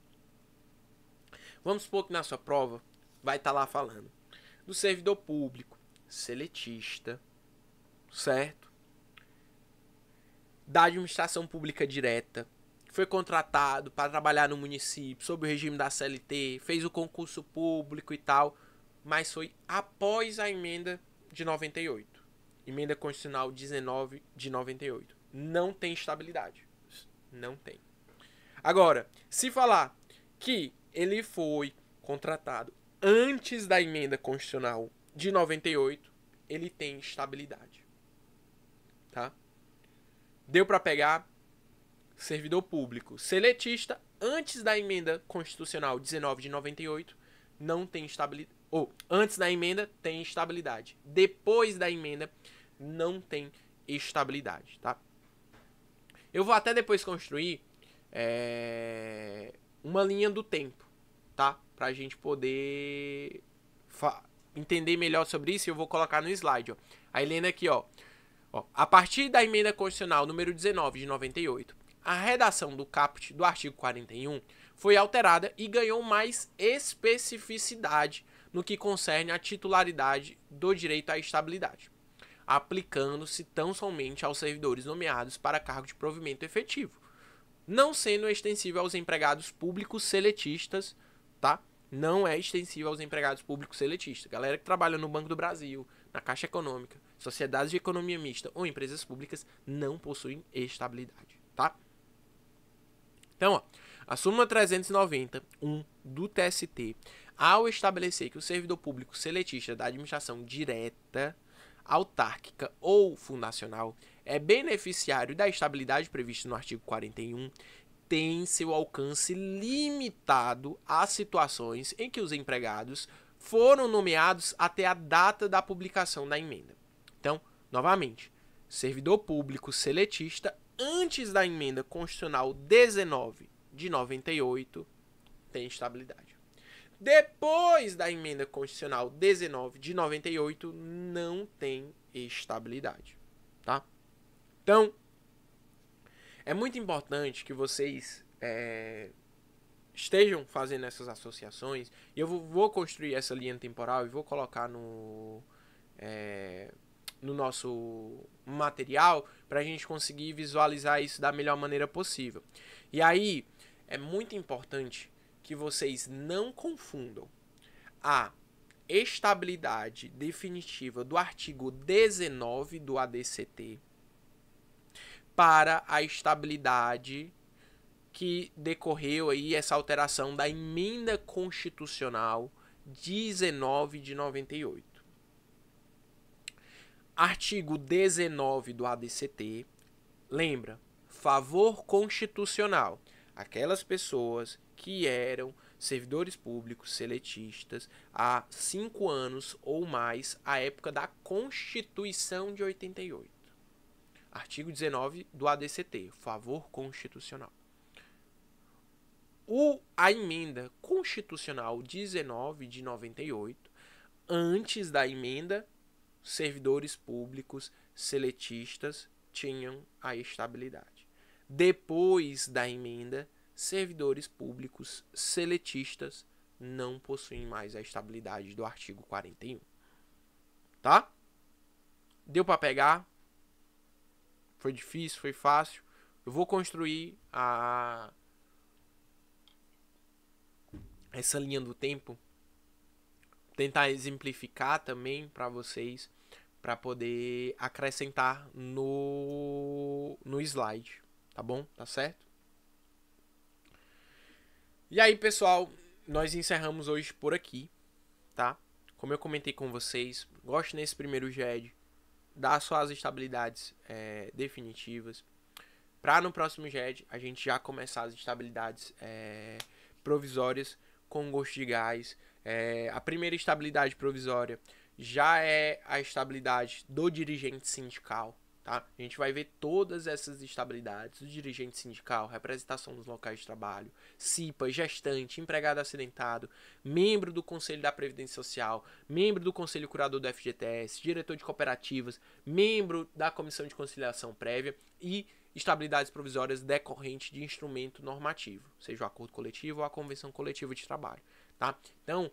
Vamos supor que na sua prova vai estar lá falando do servidor público seletista, certo? da administração pública direta, foi contratado para trabalhar no município, sob o regime da CLT, fez o concurso público e tal, mas foi após a emenda de 98. Emenda Constitucional 19 de 98. Não tem estabilidade. Não tem. Agora, se falar que ele foi contratado antes da Emenda Constitucional de 98, ele tem estabilidade. Tá? Deu para pegar servidor público seletista antes da Emenda Constitucional 19 de 98, não tem estabilidade. Ou antes da emenda tem estabilidade. Depois da emenda não tem estabilidade, tá? Eu vou até depois construir uma linha do tempo, tá? Pra gente poder entender melhor sobre isso, eu vou colocar no slide, ó. Aí lendo aqui, ó. A partir da emenda constitucional número 19 de 98, a redação do caput do artigo 41 foi alterada e ganhou mais especificidade no que concerne à titularidade do direito à estabilidade, aplicando-se tão somente aos servidores nomeados para cargo de provimento efetivo, não sendo extensível aos empregados públicos seletistas, tá? Não é extensível aos empregados públicos seletistas. Galera que trabalha no Banco do Brasil, na Caixa Econômica, sociedades de economia mista ou empresas públicas não possuem estabilidade, tá? Então, ó, a súmula 390.1 do TST, ao estabelecer que o servidor público seletista da administração direta, autárquica ou fundacional é beneficiário da estabilidade prevista no artigo 41, tem seu alcance limitado às situações em que os empregados foram nomeados até a data da publicação da emenda. Então, novamente, servidor público seletista antes da emenda constitucional 19 de 98 tem estabilidade. Depois da emenda constitucional 19 de 98 não tem estabilidade, tá? Então, é muito importante que vocês estejam fazendo essas associações. E eu vou construir essa linha temporal e vou colocar no nosso material para a gente conseguir visualizar isso da melhor maneira possível. E aí, é muito importante que vocês não confundam a estabilidade definitiva do artigo 19 do ADCT para a estabilidade que decorreu aí essa alteração da emenda constitucional 19 de 98. Artigo 19 do ADCT, lembra, favor constitucional, aquelas pessoas que eram servidores públicos seletistas há 5 anos ou mais à época da Constituição de 88. Artigo 19 do ADCT, favor constitucional. A emenda constitucional 19 de 98, antes da emenda, servidores públicos seletistas tinham a estabilidade. Depois da emenda, servidores públicos seletistas não possuem mais a estabilidade do artigo 41. Tá? Deu para pegar? Foi difícil? Foi fácil? Eu vou construir essa linha do tempo, tentar exemplificar também para vocês, para poder acrescentar no slide, tá bom? Tá certo? E aí, pessoal, nós encerramos hoje por aqui, tá? Como eu comentei com vocês, gosto nesse primeiro GED, dar só as estabilidades definitivas, para no próximo GED a gente já começar as estabilidades provisórias com gosto de gás. A primeira estabilidade provisória já é a estabilidade do dirigente sindical, tá? A gente vai ver todas essas estabilidades do dirigente sindical, representação nos locais de trabalho, CIPA, gestante, empregado acidentado, membro do Conselho da Previdência Social, membro do Conselho Curador do FGTS, diretor de cooperativas, membro da Comissão de Conciliação Prévia e estabilidades provisórias decorrentes de instrumento normativo, seja o acordo coletivo ou a convenção coletiva de trabalho, tá? Então,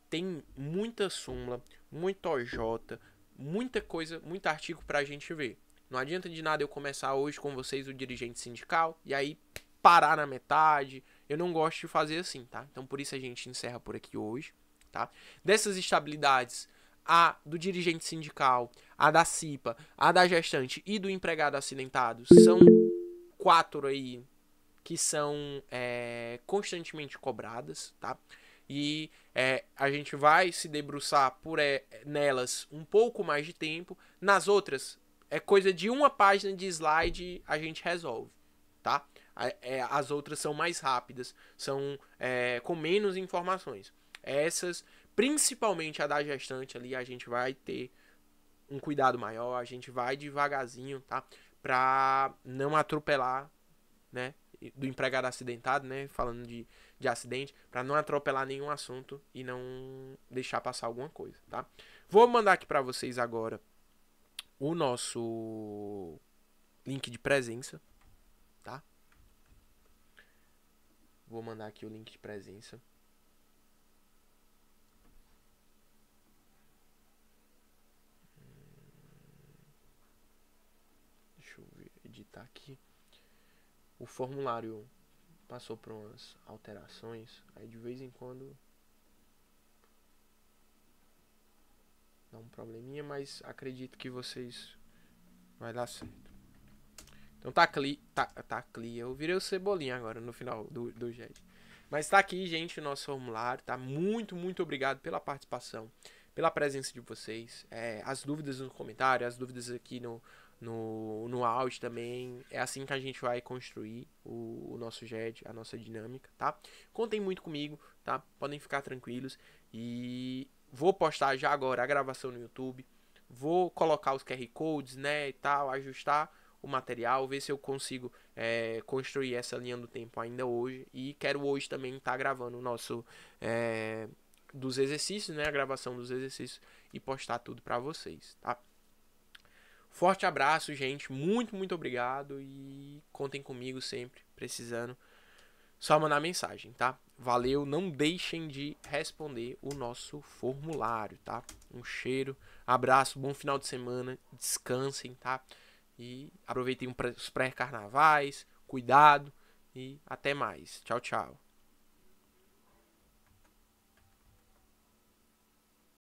tem muita súmula, muito OJ, muita coisa, muito artigo pra gente ver. Não adianta de nada eu começar hoje com vocês o dirigente sindical e aí parar na metade. Eu não gosto de fazer assim, tá? Então por isso a gente encerra por aqui hoje, tá? Dessas estabilidades, a do dirigente sindical, a da CIPA, a da gestante e do empregado acidentado são 4 aí que são constantemente cobradas, tá? E a gente vai se debruçar nelas um pouco mais de tempo. Nas outras, é coisa de uma página de slide a gente resolve, tá? As outras são mais rápidas, são com menos informações. Essas, principalmente a da gestante ali, a gente vai ter um cuidado maior, a gente vai devagarzinho, tá? Pra não atropelar, né? Do empregado acidentado, né? Falando de acidente, para não atropelar nenhum assunto e não deixar passar alguma coisa, tá? Vou mandar aqui para vocês agora o nosso link de presença, tá? Vou mandar aqui o link de presença. Deixa eu ver, editar aqui. O formulário passou por umas alterações, aí de vez em quando dá um probleminha, mas acredito que vocês vai dar certo. Então tá clear. Eu virei o Cebolinha agora no final do JED. Mas tá aqui, gente, o nosso formulário, tá? Muito, muito obrigado pela participação, pela presença de vocês. As dúvidas no comentário, as dúvidas aqui no áudio também. É assim que a gente vai construir o nosso JED, a nossa dinâmica, tá? Contem muito comigo, tá? Podem ficar tranquilos. E vou postar já agora a gravação no YouTube. Vou colocar os QR Codes, né, e tal, ajustar o material, ver se eu consigo construir essa linha do tempo ainda hoje. E quero hoje também estar gravando o nosso dos exercícios, né, a gravação dos exercícios e postar tudo pra vocês, tá? Forte abraço, gente. Muito, muito obrigado. E contem comigo sempre, precisando. Só mandar mensagem, tá? Valeu. Não deixem de responder o nosso formulário, tá? Um cheiro. Abraço. Bom final de semana. Descansem, tá? E aproveitem os pré-carnavais. Cuidado. E até mais. Tchau, tchau.